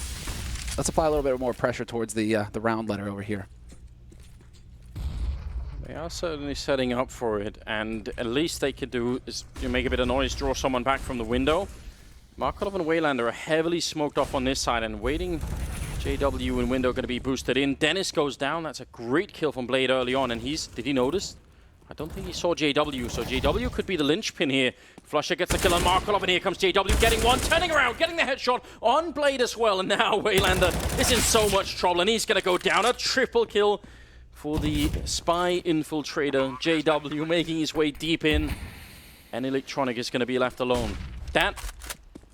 A: let's apply a little bit more pressure towards the round letter over here.
B: They are certainly setting up for it, and at least they could do is make a bit of noise, draw someone back from the window. Markelov and Waylander are heavily smoked off on this side and waiting. JW and Window going to be boosted in. Dennis goes down. That's a great kill from Blade early on, and did he notice? I don't think he saw JW, so JW could be the linchpin here. Flusher gets the kill on Markelov, and here comes JW getting one, turning around, getting the headshot on Blade as well, and now Waylander is in so much trouble, and he's going to go down. A triple kill for the spy infiltrator. JW making his way deep in, and Electronic is going to be left alone.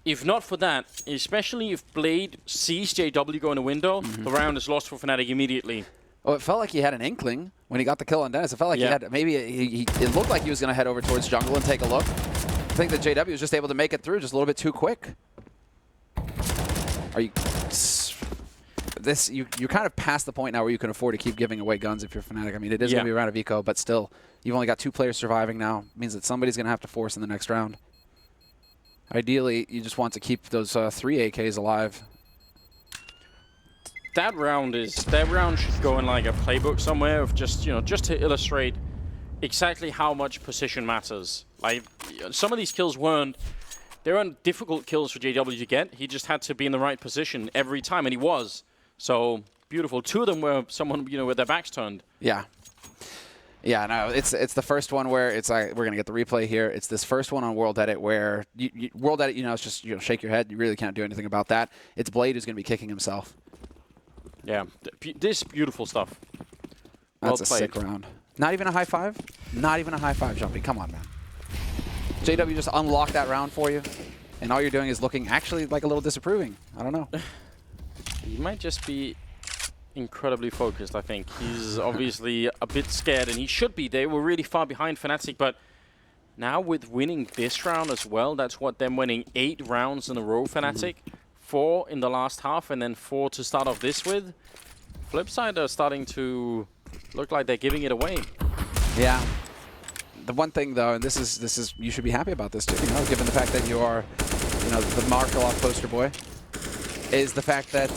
B: If not for that, especially if Blade sees JW go in a window, the round is lost for Fnatic immediately.
A: Oh, it felt like he had an inkling when he got the kill on Dennis. It felt like he had, maybe it looked like he was going to head over towards jungle and take a look. I think that JW was just able to make it through just a little bit too quick. You're kind of past the point now where you can afford to keep giving away guns if you're Fnatic. I mean, it is going to be a round of eco, but still, you've only got 2 players surviving now. It means that somebody's going to have to force in the next round. Ideally, you just want to keep those 3 AKs alive.
B: That round should go in like a playbook somewhere of just to illustrate exactly how much position matters. Like some of these kills weren't difficult kills for JW to get. He just had to be in the right position every time, and he was. So beautiful. 2 of them were someone with their backs turned.
A: Yeah. Yeah, no, it's the first one where it's like we're gonna get the replay here. It's this first one on World Edit where World Edit, it's just shake your head. You really can't do anything about that. It's Blade who's gonna be kicking himself.
B: Yeah, this beautiful stuff.
A: That's a sick round. Not even a high five. Not even a high five, Jumpy. Come on, man. JW just unlocked that round for you, and all you're doing is looking actually like a little disapproving. I don't know.
B: He might just be incredibly focused, I think. He's obviously a bit scared, and he should be. They were really far behind Fnatic, but now with winning this round as well, that's what them winning 8 rounds in a row, Fnatic. 4 in the last half, and then 4 to start off this with. Flipside are starting to look like they're giving it away.
A: Yeah. The one thing, though, and this is you should be happy about this too, given the fact that you are, the Markelov poster boy, is the fact that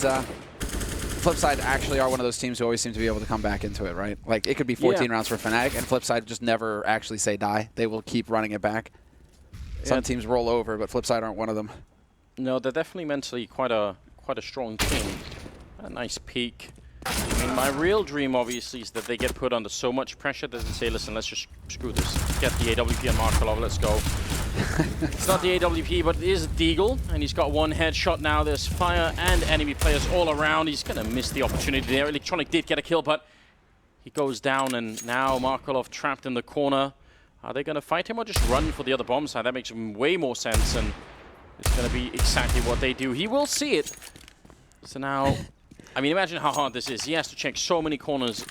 A: Flipside actually are one of those teams who always seem to be able to come back into it, right? Like, it could be 14 rounds for Fnatic, and Flipside just never actually say die. They will keep running it back. Some teams roll over, but Flipside aren't one of them.
B: No, they're definitely mentally quite a strong team. A nice peak. I mean, my real dream, obviously, is that they get put under so much pressure that they say, listen, let's just screw this. Get the AWP on Markelov, let's go. It's not the AWP, but it is Deagle, and he's got 1 headshot now. There's fire and enemy players all around. He's going to miss the opportunity there. Electronic did get a kill, but he goes down, and now Markelov trapped in the corner. Are they going to fight him or just run for the other bomb side? That makes way more sense, and it's going to be exactly what they do. He will see it. So now, I mean, imagine how hard this is. He has to check so many corners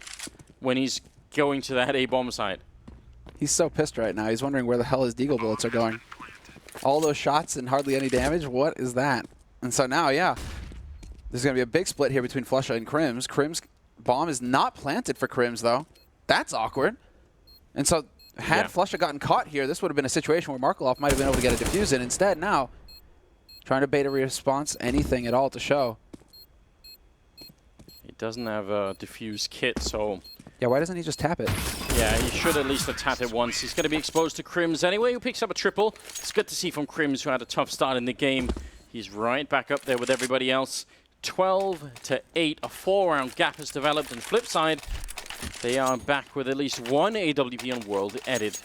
B: when he's going to that A-bomb side.
A: He's so pissed right now. He's wondering where the hell his Deagle bullets are going. All those shots and hardly any damage? What is that? And so now, yeah, there's going to be a big split here between Flusha and Crims. Crims' bomb is not planted for Crims, though. That's awkward. And so had Flusha gotten caught here, this would have been a situation where Markelov might have been able to get a defuse in. Instead, now, trying to bait a response, anything at all to show.
B: He doesn't have a diffuse kit, so...
A: Yeah, why doesn't he just tap it?
B: Yeah, he should at least have tapped it once. He's going to be exposed to Crims anyway, who picks up a triple. It's good to see from Crims, who had a tough start in the game. He's right back up there with everybody else. 12-8, a 4-round gap has developed. And Flipside, they are back with at least 1 AWP on World Edit.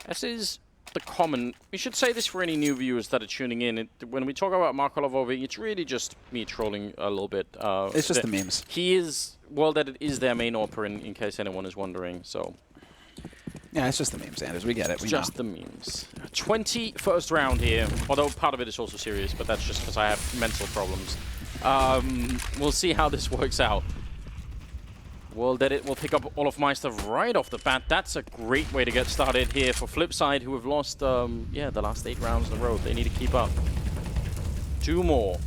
B: This is the common... We should say this for any new viewers that are tuning in. When we talk about Markelov over, it's really just me trolling a little bit.
A: It's just the memes.
B: He is... World Edit is their main opera, in case anyone is wondering, so...
A: Yeah, it's just the memes, Anders. We get it. We
B: just
A: know.
B: The memes. 21st round here, although part of it is also serious, but that's just because I have mental problems. We'll see how this works out. World Edit will pick up all of my stuff right off the bat. That's a great way to get started here for Flipside, who have lost, the last 8 rounds in a row. They need to keep up. 2 more.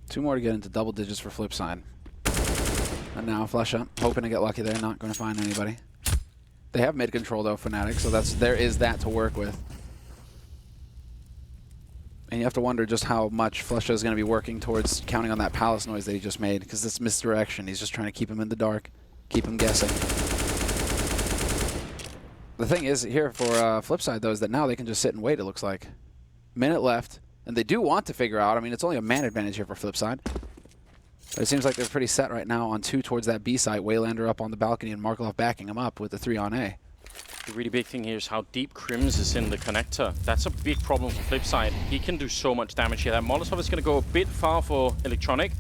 A: 2 more to get into double digits for Flipside. And now Flusha, hoping to get lucky there, not going to find anybody. They have mid control though, Fnatic, so there is that to work with. And you have to wonder just how much Flusha is going to be working towards counting on that palace noise that he just made, because this misdirection, he's just trying to keep him in the dark, keep him guessing. The thing is here for Flipside though is that now they can just sit and wait, it looks like. Minute left. And they do want to figure out, I mean, it's only a man advantage here for Flipside. But it seems like they're pretty set right now on 2 towards that B site. Waylander up on the balcony and Markelov backing him up with the 3 on A.
B: The really big thing here is how deep Crims is in the connector. That's a big problem for Flipside. He can do so much damage here. That Molotov is going to go a bit far for Electronic.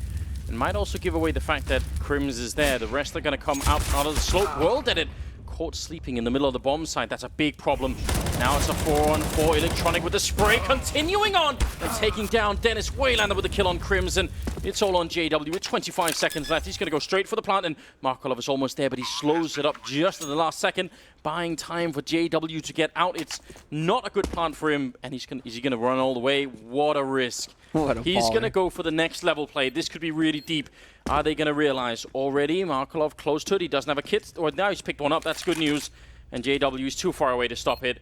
B: And might also give away the fact that Crims is there. The rest are going to come out of the slope. World Edit caught sleeping in the middle of the bomb site. That's a big problem. Now it's a 4-on-4 Electronic with the spray continuing on and taking down Dennis Waylander with the kill on Crimson. It's all on JW with 25 seconds left. He's going to go straight for the plant, and Markelov is almost there, but he slows it up just at the last second, buying time for JW to get out. It's not a good plant for him, and is he going to run all the way? What a risk. He's going to go for the next level play. This could be really deep. Are they going to realize already Markelov close to it? He doesn't have a kit, or now he's picked one up. That's good news. And JW is too far away to stop it.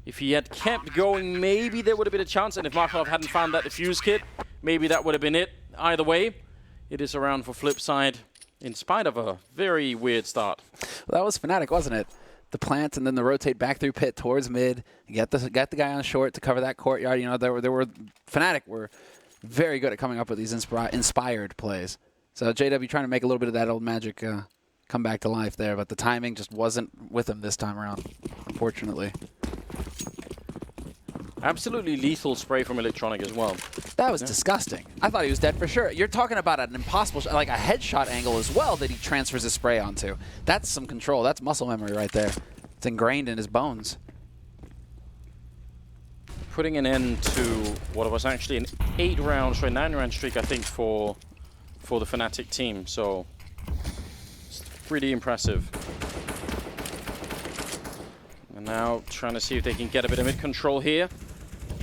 B: If he had kept going, maybe there would have been a chance. And if Markelov hadn't found that defuse kit, maybe that would have been it. Either way, it is a round for Flipside, in spite of a very weird start.
A: Well, that was Fnatic, wasn't it? The plant and then the rotate back through pit towards mid. Get the guy on short to cover that courtyard. You know, there were Fnatic were very good at coming up with these inspired plays. So JW trying to make a little bit of that old magic come back to life there, but the timing just wasn't with him this time around, unfortunately.
B: Absolutely lethal spray from Electronic as well.
A: That was disgusting. I thought he was dead for sure. You're talking about an impossible, like a headshot angle as well that he transfers his spray onto. That's some control. That's muscle memory right there. It's ingrained in his bones.
B: Putting an end to what was actually an 9-round streak, I think, for the Fnatic team. So it's pretty impressive. And now trying to see if they can get a bit of mid-control here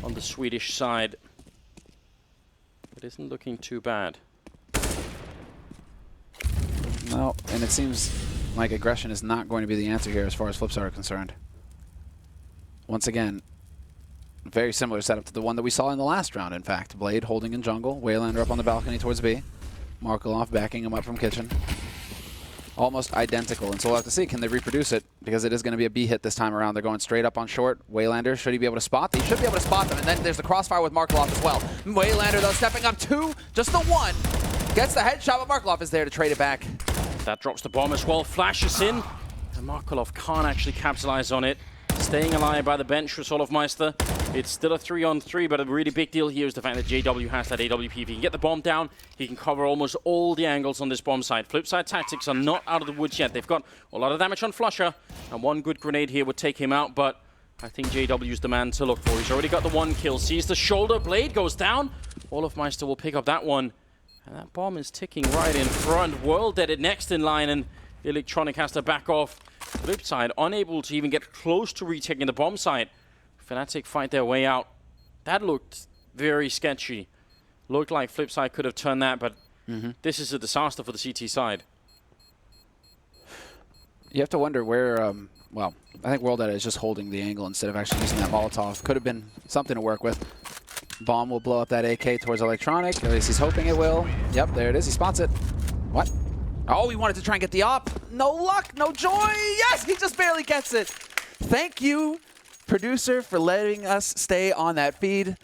B: on the Swedish side. It isn't looking too bad.
A: No, and it seems like aggression is not going to be the answer here as far as Flipsid are concerned. Once again, very similar setup to the one that we saw in the last round, in fact. Blade holding in jungle, Waylander up on the balcony towards B. Markelov backing him up from kitchen. Almost identical, and so we'll have to see, can they reproduce it? Because it is going to be a B hit this time around. They're going straight up on short. Waylander, should he be able to spot? He should be able to spot them, and then there's the crossfire with Markelov as well. Waylander, though, stepping up 2, just the 1. Gets the headshot, but Markelov is there to trade it back.
B: That drops the bomb as well, flashes in, and Markelov can't actually capitalize on it. Staying alive by the bench for Solofmeister. It's still a 3-on-3, but a really big deal here is the fact that JW has that AWP. If he can get the bomb down, he can cover almost all the angles on this bomb site. Flipside Tactics are not out of the woods yet. They've got a lot of damage on Flusher, and one good grenade here would take him out, but I think JW's the man to look for. He's already got the 1 kill, sees the shoulder, Blade goes down. Olofmeister will pick up that one, and that bomb is ticking right in front. World Dead next in line, and Electronic has to back off. Flipside unable to even get close to retaking the bomb site. Fnatic fight their way out. That looked very sketchy. Looked like Flipside could have turned that, but this is a disaster for the CT side.
A: You have to wonder where, well, I think World Edit is just holding the angle instead of actually using that Molotov. Could have been something to work with. Bomb will blow up that AK towards Electronic. At least he's hoping it will. Yep, there it is. He spots it. What? Oh, he wanted to try and get the op. No luck, no joy. Yes, he just barely gets it. Thank you, producer, for letting us stay on that feed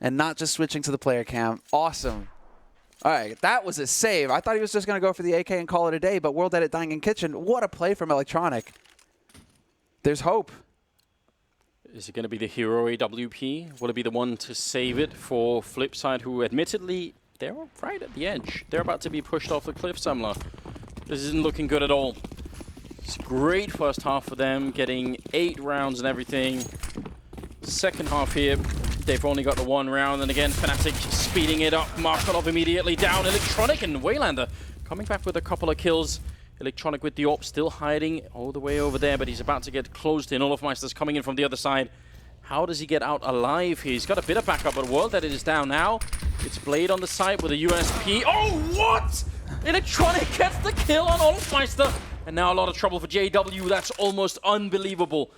A: and not just switching to the player cam. Awesome. All right, that was a save. I thought he was just going to go for the AK and call it a day, but World Edit dying in kitchen. What a play from Electronic. There's hope.
B: Is it going to be the hero AWP? Will it be the one to save it for Flipside, who admittedly, they're right at the edge. They're about to be pushed off the cliff, Samla. This isn't looking good at all. It's a great first half for them, getting 8 rounds and everything. Second half here, they've only got the 1 round, and again, Fnatic speeding it up. Markelov immediately down. Electronic and Waylander coming back with a couple of kills. Electronic with the AWP still hiding all the way over there, but he's about to get closed in. Olofmeister's coming in from the other side. How does he get out alive? He's got a bit of backup, but World Edit is down now. It's Blade on the side with a USP. Oh, what? Electronic gets the kill on Olofmeister. And now a lot of trouble for JW. That's almost unbelievable.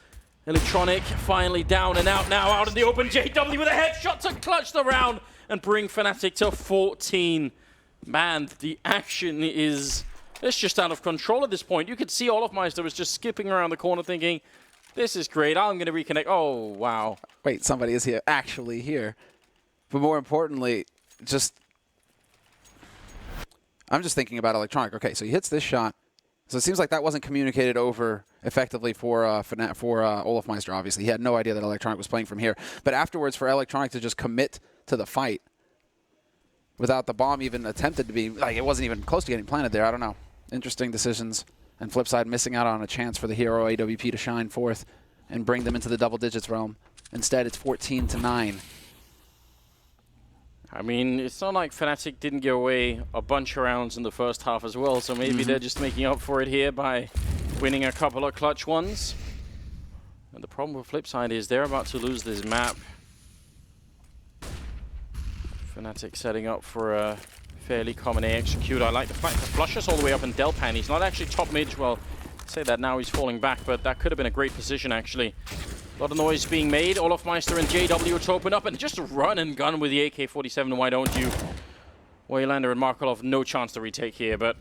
B: Electronic finally down and out now, out in the open. JW with a headshot to clutch the round and bring Fnatic to 14. Man, the action is... it's just out of control at this point. You could see Olofmeister was just skipping around the corner thinking, this is great, I'm going to reconnect. Oh, wow.
A: Wait, somebody is here, actually here. But more importantly, I'm just thinking about Electronic. Okay, so he hits this shot. So it seems like that wasn't communicated over effectively for Olofmeister, obviously. He had no idea that Electronic was playing from here. But afterwards, for Electronic to just commit to the fight without the bomb even attempted to be, like, it wasn't even close to getting planted there. I don't know. Interesting decisions. And Flipside missing out on a chance for the hero AWP to shine forth and bring them into the double digits realm. Instead, it's 14-9.
B: I mean, it's not like Fnatic didn't give away a bunch of rounds in the first half as well, so maybe they're just making up for it here by winning a couple of clutch ones. And the problem with Flipside is they're about to lose this map. Fnatic setting up for a fairly common A execute. I like the fact that Flusher's all the way up in Delpan. He's not actually top mid. Well, say that now he's falling back, but that could have been a great position actually. A lot of noise being made. Olofmeister and JW to open up and just run and gun with the AK-47. Why don't you? Waylander and Markelov, no chance to retake here, but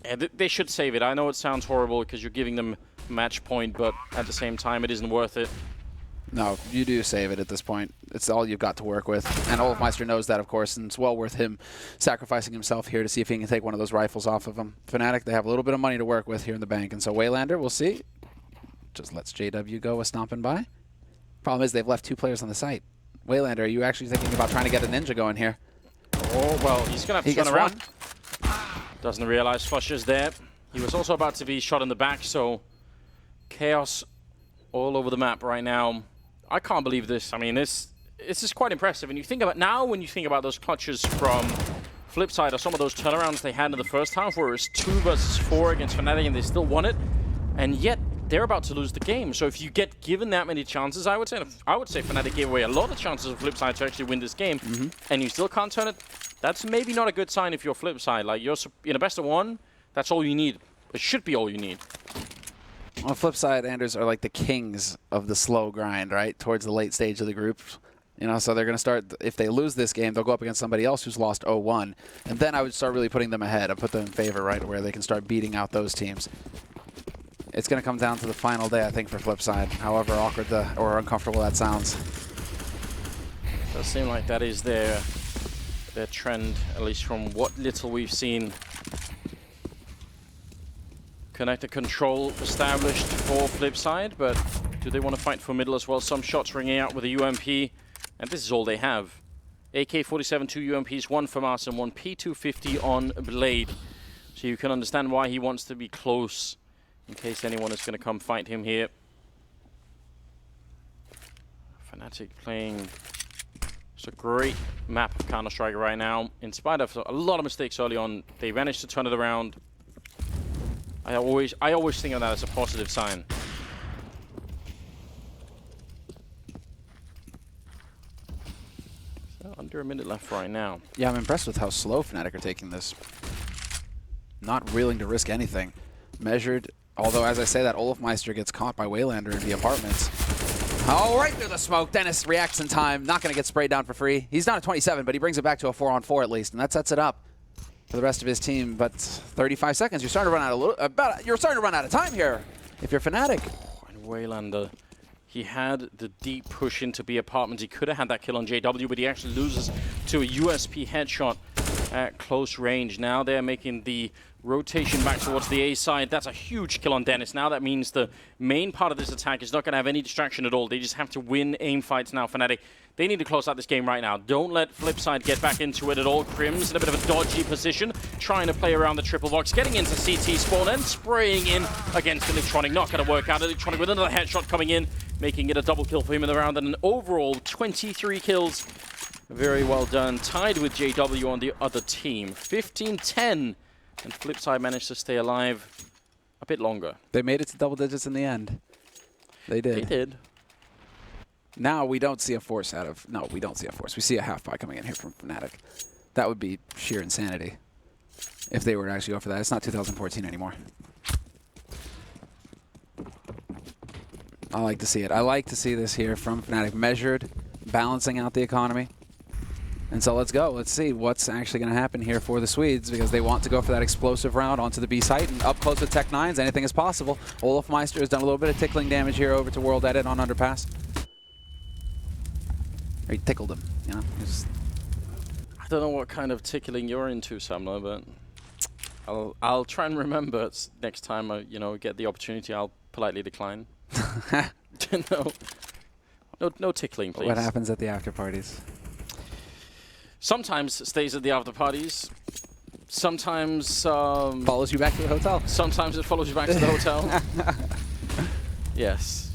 B: yeah, they should save it. I know it sounds horrible because you're giving them match point, but at the same time, it isn't worth it.
A: No, you do save it at this point. It's all you've got to work with. And Olafmeister knows that, of course, and it's well worth him sacrificing himself here to see if he can take one of those rifles off of him. Fnatic, they have a little bit of money to work with here in the bank, and so Waylander, we'll see. Just lets JW go a stomping by. Problem is they've left 2 players on the site. Waylander, are you actually thinking about trying to get a ninja going here?
B: Oh, well, he's going to have to turn around. Doesn't realize Flusher's there. He was also about to be shot in the back, so chaos all over the map right now. I can't believe this. I mean, this is quite impressive. And you think about now, when you think about those clutches from Flipside or some of those turnarounds they had in the first half, where it was 2 versus 4 against Fnatic and they still won it, and yet they're about to lose the game. So if you get given that many chances, I would say Fnatic gave away a lot of chances of Flipside to actually win this game, and you still can't turn it. That's maybe not a good sign if you're Flipside. Like, you're in a best of 1, that's all you need. It should be all you need.
A: On the flip side, Anders are like the kings of the slow grind, right? Towards the late stage of the group. You know, so they're going to start, if they lose this game, they'll go up against somebody else who's lost 0-1. And then I would start really putting them ahead. I'd put them in favor, right, where they can start beating out those teams. It's going to come down to the final day, I think, for Flipside, however awkward or uncomfortable that sounds.
B: It does seem like that is their trend, at least from what little we've seen. Connector control established for Flipside, but do they want to fight for middle as well? Some shots ringing out with a UMP, and this is all they have. AK-47, 2 UMPs, 1 FAMAS and 1 P250 on Blade. So you can understand why he wants to be close in case anyone is going to come fight him here. Fnatic playing just a great map of Counter-Strike right now. In spite of a lot of mistakes early on, they managed to turn it around. I always think of that as a positive sign. So under a minute left right now.
A: Yeah, I'm impressed with how slow Fnatic are taking this. Not willing to risk anything. Measured, although as I say that, Olafmeister gets caught by Waylander in the apartments. Oh, right through the smoke. Dennis reacts in time. Not going to get sprayed down for free. He's not a 27, but he brings it back to a 4-on-4 at least, and that sets it up for the rest of his team. But 35 seconds, you're starting to run out you're starting to run out of time here if you're Fnatic.
B: And Waylander, he had the deep push into B apartments. He could have had that kill on JW, but he actually loses to a USP headshot at close range. Now they're making the rotation back towards the A side. That's a huge kill on Dennis. Now that means the main part of this attack is not going to have any distraction at all. They just have to win aim fights now, Fnatic. They need to close out this game right now. Don't let Flipside get back into it at all. Crim's in a bit of a dodgy position, trying to play around the triple box, getting into CT spawn and spraying in against Electronic. Not going to work out. Electronic with another headshot coming in, making it a double kill for him in the round, and an overall 23 kills. Very well done. Tied with JW on the other team. 15-10, and Flipside managed to stay alive a bit longer.
A: They made it to double digits in the end. They did.
B: They did.
A: Now we don't see a force out of... No, we don't see a force. We see a half-buy coming in here from Fnatic. That would be sheer insanity if they were to actually go for that. It's not 2014 anymore. I like to see it. I like to see this here from Fnatic. Measured, balancing out the economy. And so let's go. Let's see what's actually going to happen here for the Swedes, because they want to go for that explosive round onto the B site, and up close with Tech 9s, anything is possible. Olafmeister has done a little bit of tickling damage here over to World Edit on Underpass. Or he tickled him, you know?
B: I don't know what kind of tickling you're into, Samler, but I'll try and remember next time I get the opportunity. I'll politely decline. No tickling, please.
A: What happens at the after parties?
B: Sometimes stays at the after parties. Sometimes
A: follows you back to the hotel.
B: Sometimes it follows you back to the hotel. Yes.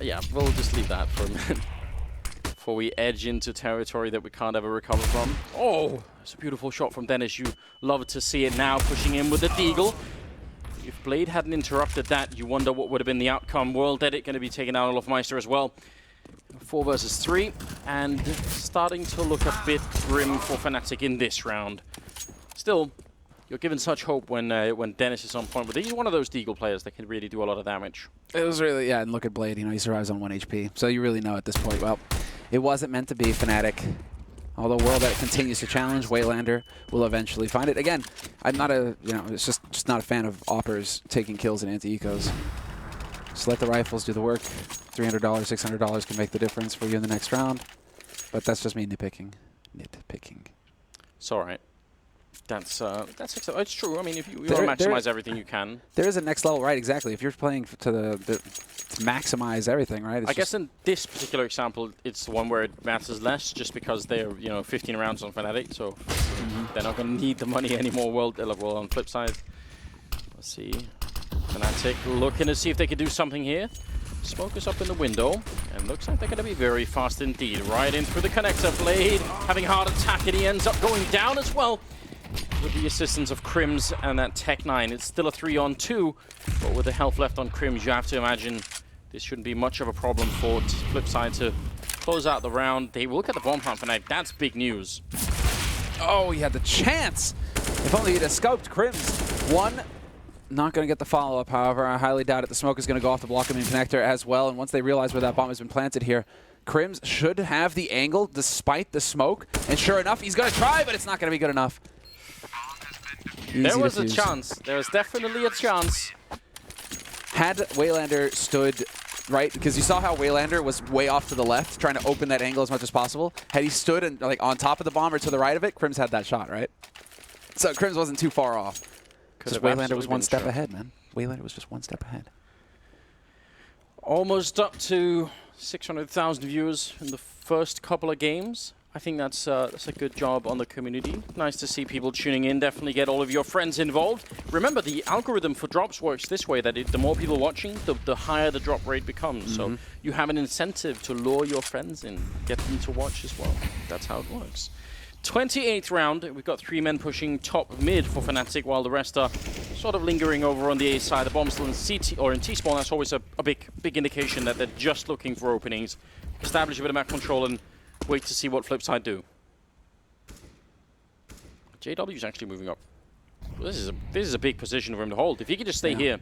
B: Yeah, we'll just leave that for a minute before we edge into territory that we can't ever recover from. Oh, it's a beautiful shot from Dennis. You love to see it now, pushing in with the Deagle. If Blade hadn't interrupted that, you wonder what would have been the outcome. World Edit going to be taking out Olafmeister as well. 4 versus 3, and starting to look a bit grim for Fnatic in this round. Still, you're given such hope when Dennis is on point, but he's one of those Deagle players that can really do a lot of damage.
A: It was really, yeah, and look at Blade, he survives on 1 HP, so you really know at this point, well, it wasn't meant to be Fnatic. Although World Edit continues to challenge, Waylander will eventually find it. Again, I'm not a, it's just not a fan of Oppers taking kills in anti-ecos. Just let the rifles do the work. $300, $600 can make the difference for you in the next round. But that's just me nitpicking.
B: It's all right. That's it's true. I mean, if you want to maximize everything you can.
A: There is a next level, right? Exactly. If you're playing to to maximize everything, right?
B: I guess in this particular example, it's the one where it matters less, just because they're 15 rounds on Fnatic, so they're not going to need the money anymore. Well, on flip side, let's see, Fnatic looking to see if they can do something here. Smoke is up in the window, and looks like they're going to be very fast indeed. Right in through the connector. Blade having a hard attack, and he ends up going down as well. With the assistance of Crims and that Tech-9, it's still a 3-on-2, but with the health left on Crims, you have to imagine this shouldn't be much of a problem for Flipside to close out the round. They will get the bomb plant for Fnatic. That's big news.
A: Oh, he had the chance. If only he'd have scoped Crims. One, not going to get the follow-up, however. I highly doubt it. The smoke is going to go off the block him in connector as well, and once they realize where that bomb has been planted here, Crims should have the angle despite the smoke, and sure enough, he's going to try, but it's not going to be good enough.
B: There was a chance. There was definitely a chance.
A: Had Waylander stood right, because you saw how Waylander was way off to the left, trying to open that angle as much as possible. Had he stood and like on top of the bomb or to the right of it, Crims had that shot, right? So Crims wasn't too far off. Because Waylander was one step ahead, man. Waylander was just one step ahead.
B: Almost up to 600,000 viewers in the first couple of games. I think that's a good job on the community. Nice to see people tuning in. Definitely get all of your friends involved. Remember, the algorithm for drops works this way, that the more people watching, the higher the drop rate becomes. So you have an incentive to lure your friends in, get them to watch as well. That's how it works. 28th round, we've got 3 men pushing top mid for Fnatic, while the rest are sort of lingering over on the A side. The bomb's still in CT or in T-spawn. That's always a big indication that they're just looking for openings. Establish a bit of map control and wait to see what Flipside do. JW's actually moving up. This is a big position for him to hold. If he could just stay here.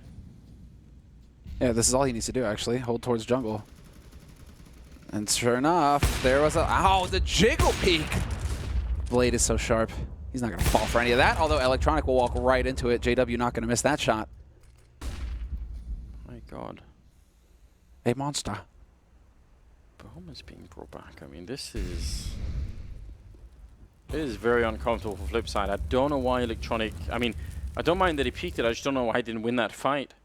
A: Yeah, this is all he needs to do, actually. Hold towards jungle. And sure enough, there was the jiggle peek! Blade is so sharp. He's not going to fall for any of that, although Electronic will walk right into it. JW not going to miss that shot.
B: My God.
A: A monster.
B: Bomb is being brought back. I mean, this is very uncomfortable for Flipside. I don't know why Electronic... I mean, I don't mind that he peeked it. I just don't know why he didn't win that fight.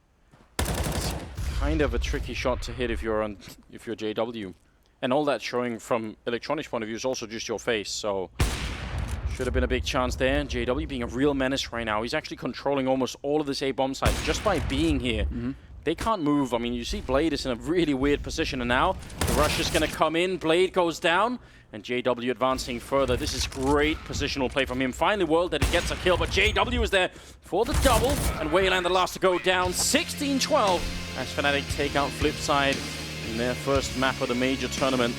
B: It's kind of a tricky shot to hit if you're JW. And all that showing from Electronic's point of view is also just your face, so... Should have been a big chance there. JW being a real menace right now. He's actually controlling almost all of this A-bomb side just by being here. They can't move. I mean, you see Blade is in a really weird position, and now the rush is going to come in. Blade goes down, and JW advancing further. This is great positional play from him. Finally, World that he gets a kill, but JW is there for the double, and Wayland the last to go down. 16-12 as Fnatic take out Flipside in their first map of the major tournament.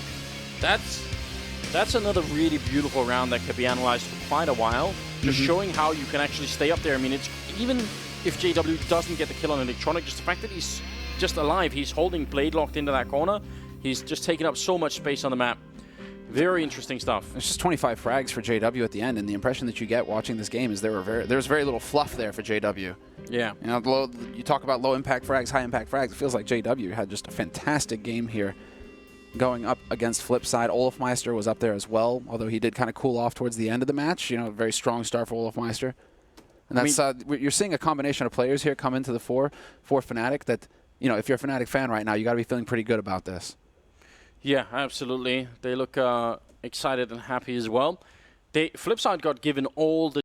B: That's another really beautiful round that could be analyzed for quite a while. Just showing how you can actually stay up there. I mean, it's even if JW doesn't get the kill on Electronic, just the fact that he's just alive, he's holding Blade locked into that corner. He's just taking up so much space on the map. Very interesting stuff.
A: It's just 25 frags for JW at the end, and the impression that you get watching this game is there's very little fluff there for JW.
B: Yeah.
A: You know, you talk about low impact frags, high impact frags. It feels like JW had just a fantastic game here. Going up against Flipside. Olofmeister was up there as well, although he did kind of cool off towards the end of the match. You know, very strong start for Olofmeister. And that's you're seeing a combination of players here come into the for Fnatic that, you know, if you're a Fnatic fan right now, you got to be feeling pretty good about this.
B: Yeah, absolutely. They look excited and happy as well. Flipside got given all the